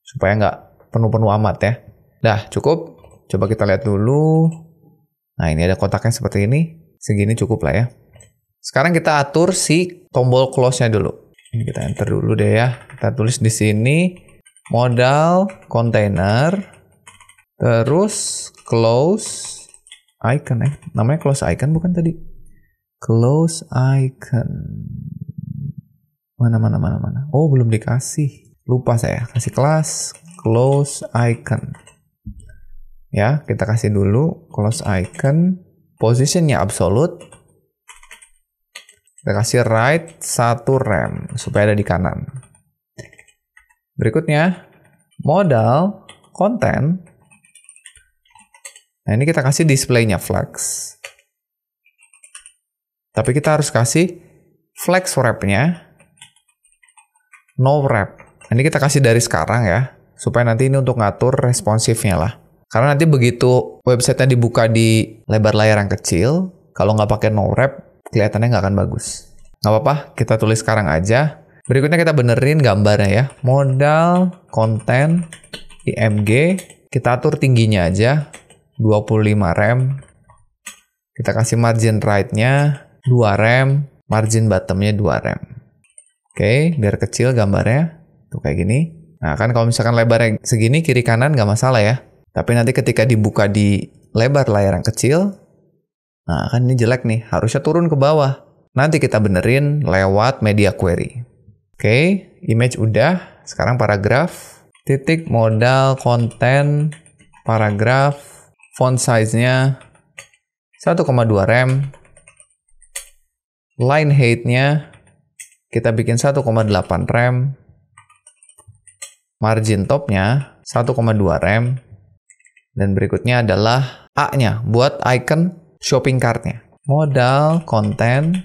Supaya nggak penuh-penuh amat ya. Dah, cukup. Coba kita lihat dulu. Nah, ini ada kotaknya seperti ini. Segini cukup lah ya. Sekarang kita atur si tombol close-nya dulu. Ini kita enter dulu deh ya. Kita tulis di sini modal container, terus close icon namanya close icon bukan tadi? Close icon. Mana. Oh, belum dikasih. Lupa saya. Kasih kelas close icon. Ya, kita kasih dulu close icon. Positionnya absolute. Kita kasih right 1 rem supaya ada di kanan. Berikutnya, modal content. Nah, ini kita kasih display-nya flex. Tapi kita harus kasih flex wrap-nya no wrap. Ini kita kasih dari sekarang ya, supaya nanti ini untuk ngatur responsifnya lah. Karena nanti begitu website-nya dibuka di lebar layar yang kecil, kalau nggak pakai no wrap, kelihatannya nggak akan bagus. Nggak apa-apa, kita tulis sekarang aja. Berikutnya kita benerin gambarnya ya. Modal, konten, IMG. Kita atur tingginya aja. 25 rem. Kita kasih margin right-nya 2 rem. Margin bottom-nya 2 rem. Oke, biar kecil gambarnya. Tuh kayak gini. Nah kan kalau misalkan lebarnya segini, kiri kanan nggak masalah ya. Tapi nanti ketika dibuka di lebar layar yang kecil, nah kan ini jelek nih. Harusnya turun ke bawah. Nanti kita benerin lewat media query. Oke, image udah. Sekarang paragraf. Titik modal konten paragraf. Font size-nya 1,2 rem. Line height-nya kita bikin 1,8 rem. Margin top-nya 1,2 rem. Dan berikutnya adalah A-nya buat icon shopping cart-nya. Modal konten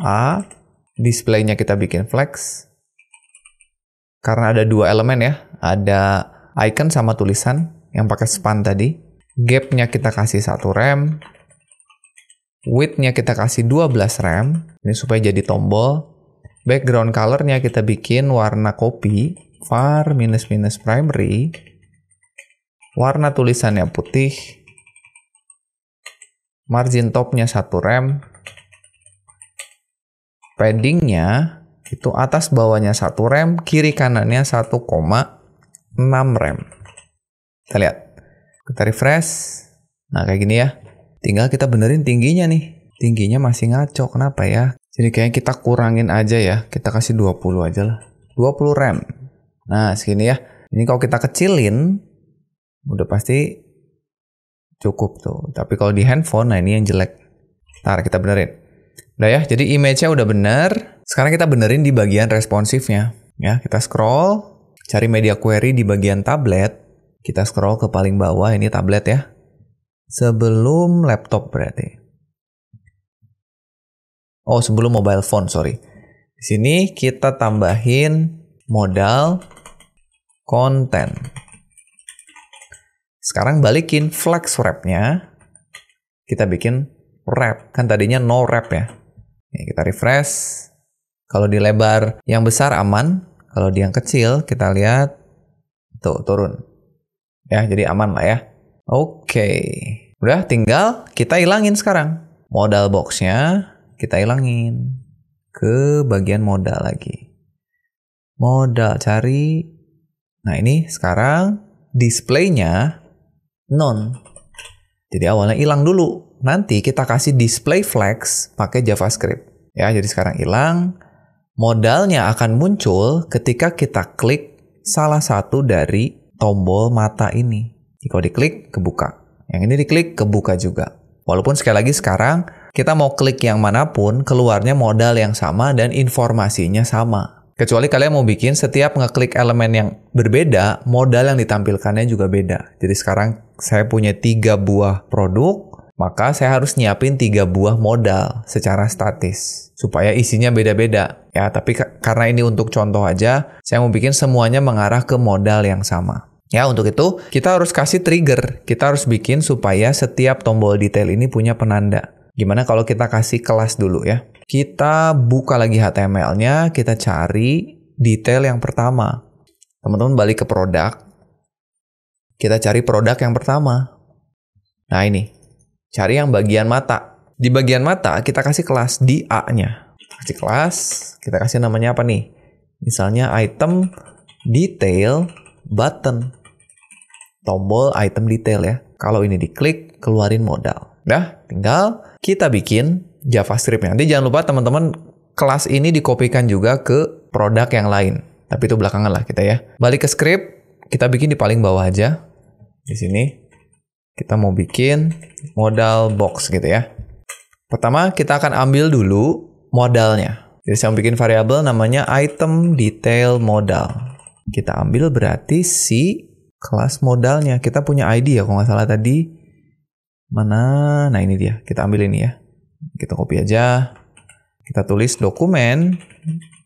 A, display-nya kita bikin flex. Karena ada 2 elemen ya, ada icon sama tulisan yang pakai span tadi. Gap-nya kita kasih 1 rem. Width-nya kita kasih 12 rem. Ini supaya jadi tombol. Background color-nya kita bikin warna kopi, var -- primary. Warna tulisannya putih. Margin top-nya 1 rem. Padding-nya itu atas bawahnya 1 rem, kiri kanannya 1,6 rem. Kita lihat. Kita refresh. Nah, kayak gini ya. Tinggal kita benerin tingginya nih. Tingginya masih ngaco. Kenapa ya? Jadi kayaknya kita kurangin aja ya. Kita kasih 20 aja lah. 20 rem. Nah, segini ya. Ini kalau kita kecilin, udah pasti cukup tuh. Tapi kalau di handphone, nah ini yang jelek. Ntar kita benerin. Udah ya, jadi image-nya udah bener. Sekarang kita benerin di bagian responsifnya. Ya, kita scroll, cari media query di bagian tablet. Kita scroll ke paling bawah, ini tablet ya. Sebelum laptop berarti. Oh, sebelum mobile phone, sorry. Di sini kita tambahin modal konten. Sekarang balikin flex wrap-nya. Kita bikin wrap. Kan tadinya no wrap ya. Nih, kita refresh. Kalau di lebar yang besar aman. Kalau di yang kecil kita lihat. Tuh, turun. Ya, jadi aman lah ya. Oke. Udah, tinggal kita hilangin sekarang. Modal box-nya kita hilangin. Ke bagian modal lagi. Modal, cari. Nah, ini sekarang display-nya none. Jadi awalnya hilang dulu. Nanti kita kasih display flex pakai JavaScript. Ya, jadi sekarang hilang. Modalnya akan muncul ketika kita klik salah satu dari tombol mata ini. Kalau diklik, kebuka. Yang ini diklik, kebuka juga. Walaupun sekali lagi sekarang, kita mau klik yang manapun, keluarnya modal yang sama dan informasinya sama. Kecuali kalian mau bikin setiap ngeklik elemen yang berbeda, modal yang ditampilkannya juga beda. Jadi sekarang saya punya 3 buah produk, maka saya harus nyiapin 3 buah modal secara statis. Supaya isinya beda-beda. Ya, tapi karena ini untuk contoh aja, saya mau bikin semuanya mengarah ke modal yang sama. Ya, untuk itu kita harus kasih trigger. Kita harus bikin supaya setiap tombol detail ini punya penanda. Gimana kalau kita kasih kelas dulu ya? Kita buka lagi HTML-nya, kita cari detail yang pertama. Teman-teman balik ke produk. Kita cari produk yang pertama. Nah ini, cari yang bagian mata. Di bagian mata, kita kasih kelas di A-nya. Kasih kelas, kita kasih namanya apa nih? Misalnya item detail button. Tombol item detail ya. Kalau ini diklik, keluarin modal. Udah, tinggal kita bikin JavaScript-nya. Nanti jangan lupa teman-teman, kelas ini dikopikan juga ke produk yang lain. Tapi itu belakangan lah kita ya. Balik ke script, kita bikin di paling bawah aja. Di sini, kita mau bikin modal box gitu ya. Pertama, kita akan ambil dulu modalnya. Jadi saya mau bikin variabel namanya item detail modal. Kita ambil berarti si kelas modalnya. Kita punya ID ya, kalau nggak salah tadi. Mana? Nah ini dia. Kita ambil ini ya. Kita copy aja. Kita tulis dokumen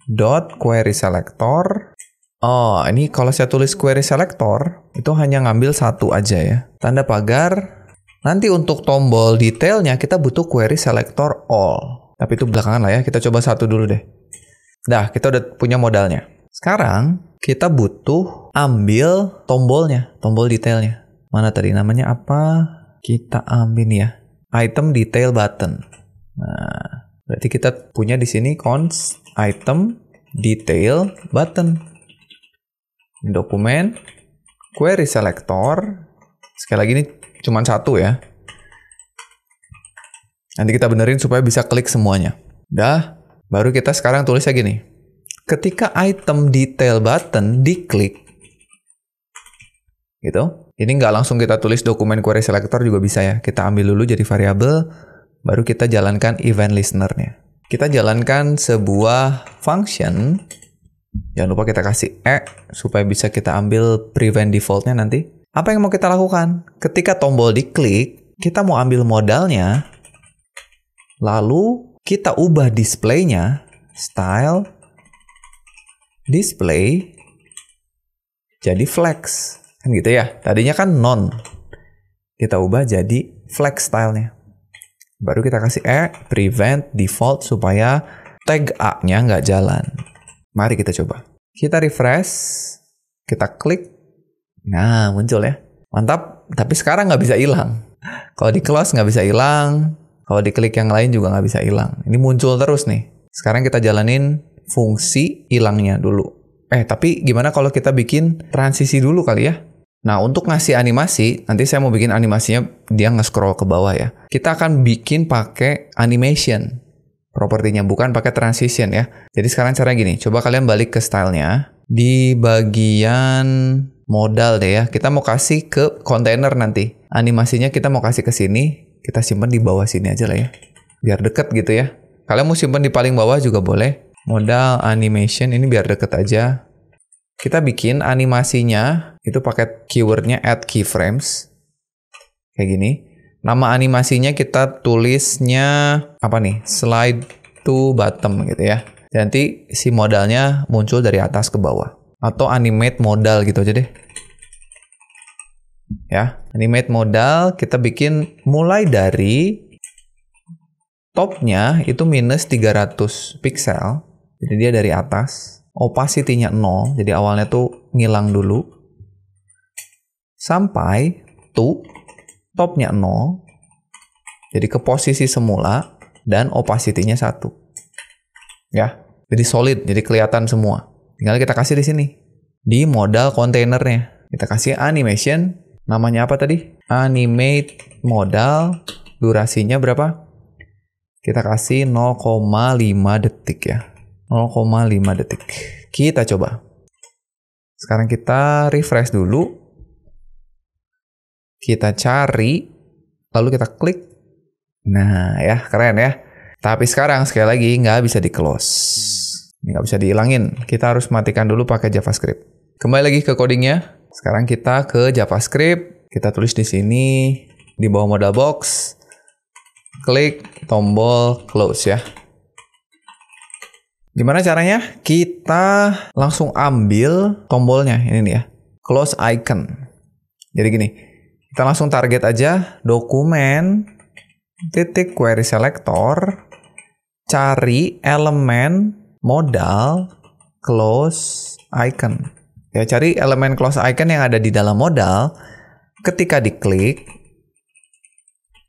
dot query selector. Oh, ini kalau saya tulis query selector, itu hanya ngambil satu aja ya. Tanda pagar. Nanti untuk tombol detailnya kita butuh query selector all. Tapi itu belakangan lah ya. Kita coba satu dulu deh. Dah, kita udah punya modalnya. Sekarang kita butuh ambil tombolnya, tombol detailnya. Mana tadi namanya apa? Kita ambil nih ya. Item detail button. Nah, berarti kita punya di sini const item detail button. Dokumen query selector. Sekali lagi ini cuma satu ya. Nanti kita benerin supaya bisa klik semuanya. Udah, baru kita sekarang tulisnya gini. Ketika item detail button diklik, gitu. Ini nggak langsung kita tulis dokumen query selector juga bisa ya. Kita ambil dulu jadi variabel, baru kita jalankan event listener-nya. Kita jalankan sebuah function. Jangan lupa kita kasih supaya bisa kita ambil prevent default-nya nanti. Apa yang mau kita lakukan? Ketika tombol diklik, kita mau ambil modalnya, lalu kita ubah display-nya, style, display, jadi flex. Kan gitu ya, tadinya kan none. Kita ubah jadi flex style-nya. Baru kita kasih prevent default supaya tag A-nya nggak jalan. Mari kita coba. Kita refresh, kita klik. Nah, muncul ya. Mantap, tapi sekarang nggak bisa hilang. Kalau di close nggak bisa hilang. Kalau diklik yang lain juga nggak bisa hilang. Ini muncul terus nih. Sekarang kita jalanin fungsi hilangnya dulu. Tapi gimana kalau kita bikin transisi dulu kali ya? Nah, untuk ngasih animasi, nanti saya mau bikin animasinya dia nge-scroll ke bawah ya. Kita akan bikin pakai animation. Propertinya, bukan pakai transition ya. Jadi sekarang caranya gini. Coba kalian balik ke stylenya. Di bagian modal deh ya. Kita mau kasih ke container nanti. Animasinya kita mau kasih ke sini. Kita simpan di bawah sini aja lah ya. Biar deket gitu ya. Kalian mau simpan di paling bawah juga boleh. Modal animation ini biar deket aja. Kita bikin animasinya itu pakai keywordnya add keyframes. Kayak gini. Nama animasinya kita tulisnya apa nih? Slide to bottom gitu ya. Nanti si modalnya muncul dari atas ke bawah. Atau animate modal gitu aja deh. Ya, animate modal kita bikin mulai dari topnya itu minus 300 pixel. Jadi dia dari atas. Opacity-nya 0. Jadi awalnya tuh ngilang dulu. Sampai to topnya 0. Jadi ke posisi semula. Dan opacity-nya 1. Ya, jadi solid. Jadi kelihatan semua. Tinggal kita kasih di sini. Di modal kontainernya. Kita kasih animation. Namanya apa tadi? Animate modal. Durasinya berapa? Kita kasih 0,5 detik ya. 0,5 detik. Kita coba. Sekarang kita refresh dulu. Kita cari, lalu kita klik. Nah ya, keren ya. Tapi sekarang sekali lagi nggak bisa di close. Ini nggak bisa dihilangin. Kita harus matikan dulu pakai JavaScript. Kembali lagi ke codingnya. Sekarang kita ke JavaScript. Kita tulis di sini, di bawah modal box. Klik tombol close ya. Gimana caranya? Kita langsung ambil tombolnya. Ini nih ya. Close icon. Jadi gini. Kita langsung target aja. Dokumen. Titik query selector. Cari elemen modal close icon. Ya, cari elemen close icon yang ada di dalam modal. Ketika diklik,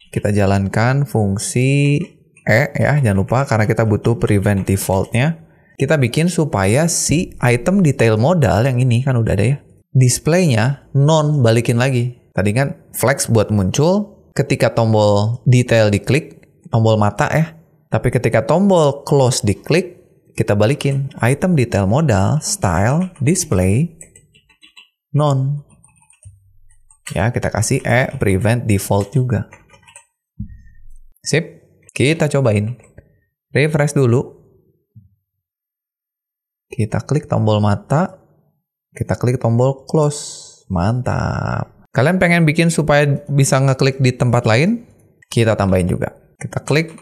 kita jalankan fungsi ya, jangan lupa karena kita butuh prevent default-nya. Kita bikin supaya si item detail modal yang ini kan udah ada ya. Display-nya non balikin lagi. Tadi kan flex buat muncul ketika tombol detail diklik, tombol mata ya. Tapi ketika tombol close diklik, kita balikin item detail modal, style, display, non. Ya, kita kasih prevent default juga. Sip. Kita cobain. Refresh dulu. Kita klik tombol mata. Kita klik tombol close. Mantap. Kalian pengen bikin supaya bisa ngeklik di tempat lain? Kita tambahin juga. Kita klik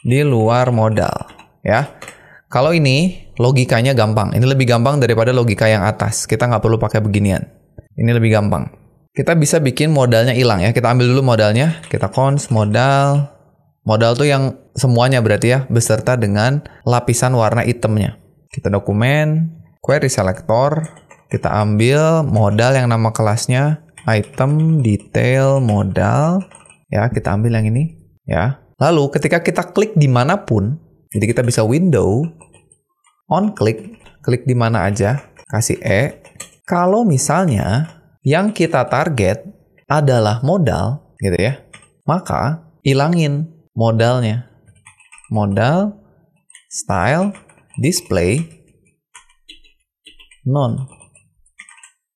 di luar modal. Ya. Kalau ini logikanya gampang. Ini lebih gampang daripada logika yang atas. Kita nggak perlu pakai beginian. Ini lebih gampang. Kita bisa bikin modalnya hilang ya. Kita ambil dulu modalnya. Kita cons modal. Modal tuh yang semuanya berarti ya, beserta dengan lapisan warna hitamnya. Kita dokumen, query selector, kita ambil modal yang nama kelasnya, item, detail, modal. Ya, kita ambil yang ini. Ya. Lalu ketika kita klik dimanapun, jadi kita bisa window, on click, klik di mana aja, kasih Kalau misalnya yang kita target adalah modal, gitu ya, maka hilangin modalnya. Modal, style, display, non.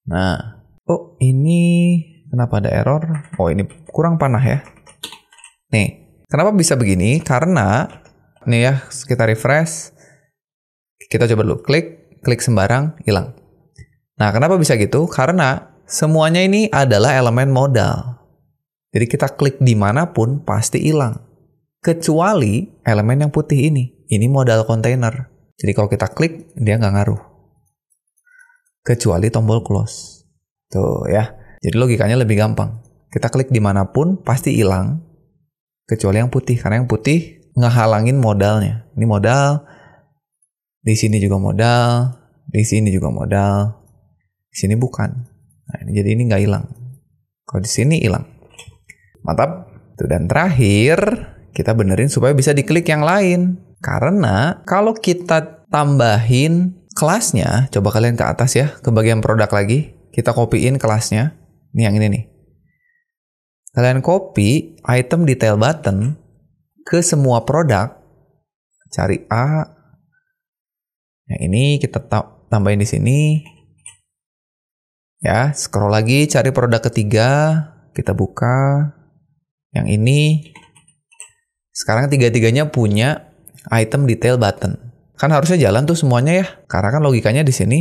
Nah, oh ini kenapa ada error? Oh ini kurang panah ya. Nih, kenapa bisa begini? Karena, nih ya, kita refresh. Kita coba dulu, klik sembarang, hilang. Nah, kenapa bisa gitu? Karena semuanya ini adalah elemen modal. Jadi kita klik dimanapun pasti hilang. Kecuali elemen yang putih ini. Ini modal kontainer. Jadi kalau kita klik, dia nggak ngaruh. Kecuali tombol close. Tuh ya. Jadi logikanya lebih gampang. Kita klik dimanapun, pasti hilang. Kecuali yang putih. Karena yang putih ngehalangin modalnya. Ini modal. Di sini juga modal. Di sini juga modal. Di sini bukan. Nah, jadi ini nggak hilang. Kalau di sini hilang. Mantap. Tuh, dan terakhir, kita benerin supaya bisa diklik yang lain. Karena kalau kita tambahin kelasnya, coba kalian ke atas ya, ke bagian produk lagi. Kita copyin kelasnya. Ini yang ini nih. Kalian copy item detail button ke semua produk. Cari A. Yang ini kita tambahin di sini. Ya, scroll lagi, cari produk ketiga. Kita buka. Yang ini. Sekarang tiga-tiganya punya item detail button. Kan harusnya jalan tuh semuanya ya. Karena kan logikanya di sini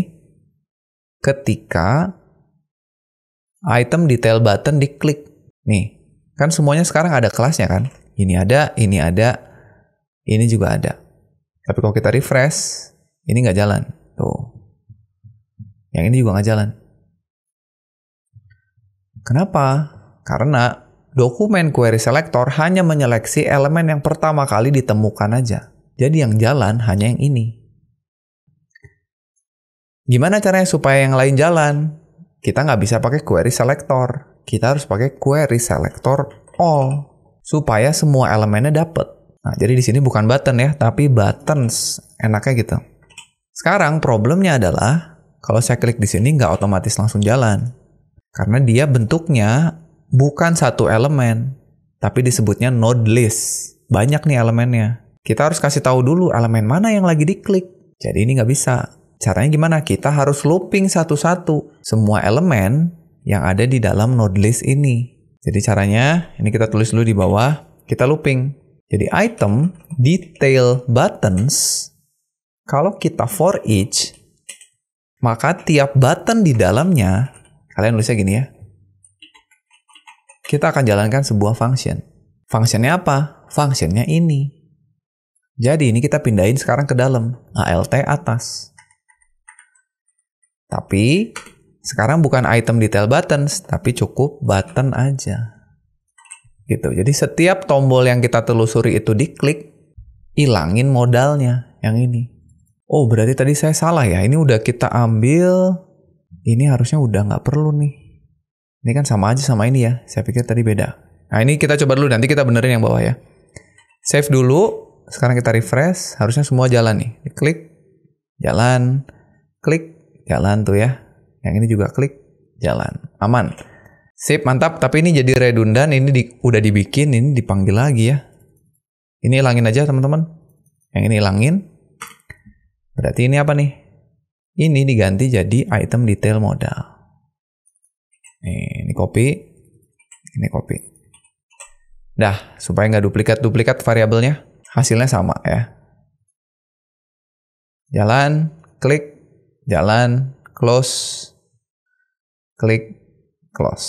ketika item detail button diklik. Nih, kan semuanya sekarang ada kelasnya kan. Ini ada, ini juga ada. Tapi kalau kita refresh, ini nggak jalan. Tuh. Yang ini juga nggak jalan. Kenapa? Karena dokumen query selector hanya menyeleksi elemen yang pertama kali ditemukan aja. Jadi yang jalan hanya yang ini. Gimana caranya supaya yang lain jalan? Kita nggak bisa pakai query selector. Kita harus pakai query selector all. Supaya semua elemennya dapet. Nah, jadi di sini bukan button ya, tapi buttons. Enaknya gitu. Sekarang problemnya adalah, kalau saya klik di sini nggak otomatis langsung jalan. Karena dia bentuknya bukan satu elemen, tapi disebutnya node list. Banyak nih elemennya. Kita harus kasih tahu dulu elemen mana yang lagi diklik. Jadi ini nggak bisa. Caranya gimana? Kita harus looping satu-satu semua elemen yang ada di dalam node list ini. Jadi caranya, ini kita tulis dulu di bawah, kita looping. Jadi item detail buttons, kalau kita for each, maka tiap button di dalamnya, kalian tulisnya gini ya, kita akan jalankan sebuah function. Functionnya apa? Functionnya ini. Jadi ini kita pindahin sekarang ke dalam, alt atas. Tapi sekarang bukan item detail buttons, tapi cukup button aja. Gitu. Jadi setiap tombol yang kita telusuri itu diklik, ilangin modalnya yang ini. Oh, berarti tadi saya salah ya. Ini udah kita ambil, ini harusnya udah nggak perlu nih. Ini kan sama aja sama ini ya. Saya pikir tadi beda. Nah, ini kita coba dulu, nanti kita benerin yang bawah ya. Save dulu, sekarang kita refresh, harusnya semua jalan nih. Klik, jalan, klik, jalan tuh ya. Yang ini juga klik, jalan. Aman. Sip, mantap. Tapi ini jadi redundant. Ini udah dibikin, ini dipanggil lagi ya. Ini hilangin aja teman-teman. Yang ini hilangin. Berarti ini apa nih? Ini diganti jadi item detail modal. Nih, ini copy. Ini copy. Dah, supaya nggak duplikat-duplikat variabelnya. Hasilnya sama ya. Jalan, klik, jalan, close, klik, close.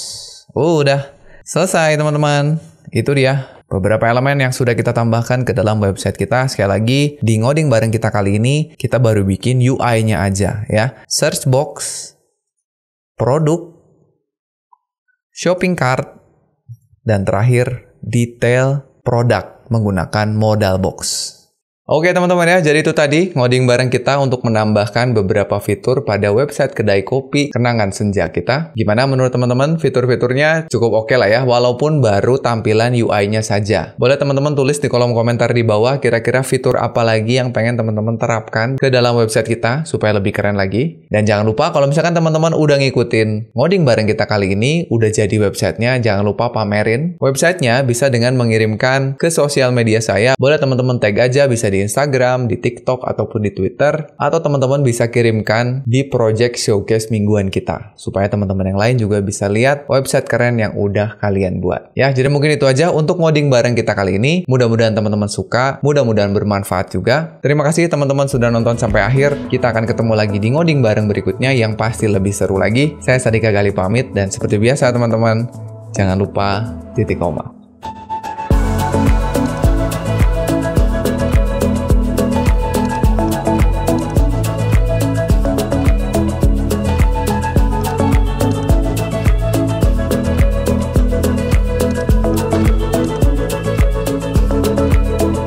Udah selesai teman-teman. Itu dia beberapa elemen yang sudah kita tambahkan ke dalam website kita. Sekali lagi, di ngoding bareng kita kali ini, kita baru bikin UI-nya aja ya. Search box, produk, shopping cart, dan terakhir detail produk menggunakan modal box. Oke teman-teman ya, jadi itu tadi ngoding bareng kita untuk menambahkan beberapa fitur pada website kedai kopi kenangan senja kita. Gimana menurut teman-teman? Fitur-fiturnya cukup oke lah ya, walaupun baru tampilan UI-nya saja. Boleh teman-teman tulis di kolom komentar di bawah kira-kira fitur apa lagi yang pengen teman-teman terapkan ke dalam website kita supaya lebih keren lagi. Dan jangan lupa kalau misalkan teman-teman udah ngikutin ngoding bareng kita kali ini, udah jadi websitenya, jangan lupa pamerin. Websitenya bisa dengan mengirimkan ke sosial media saya. Boleh teman-teman tag aja, bisa di Instagram, di TikTok, ataupun di Twitter. Atau teman-teman bisa kirimkan di project showcase mingguan kita. Supaya teman-teman yang lain juga bisa lihat website keren yang udah kalian buat. Ya, jadi mungkin itu aja untuk ngoding bareng kita kali ini. Mudah-mudahan teman-teman suka, mudah-mudahan bermanfaat juga. Terima kasih teman-teman sudah nonton sampai akhir. Kita akan ketemu lagi di ngoding bareng berikutnya yang pasti lebih seru lagi. Saya Sadika Gali pamit, dan seperti biasa teman-teman, jangan lupa titik koma.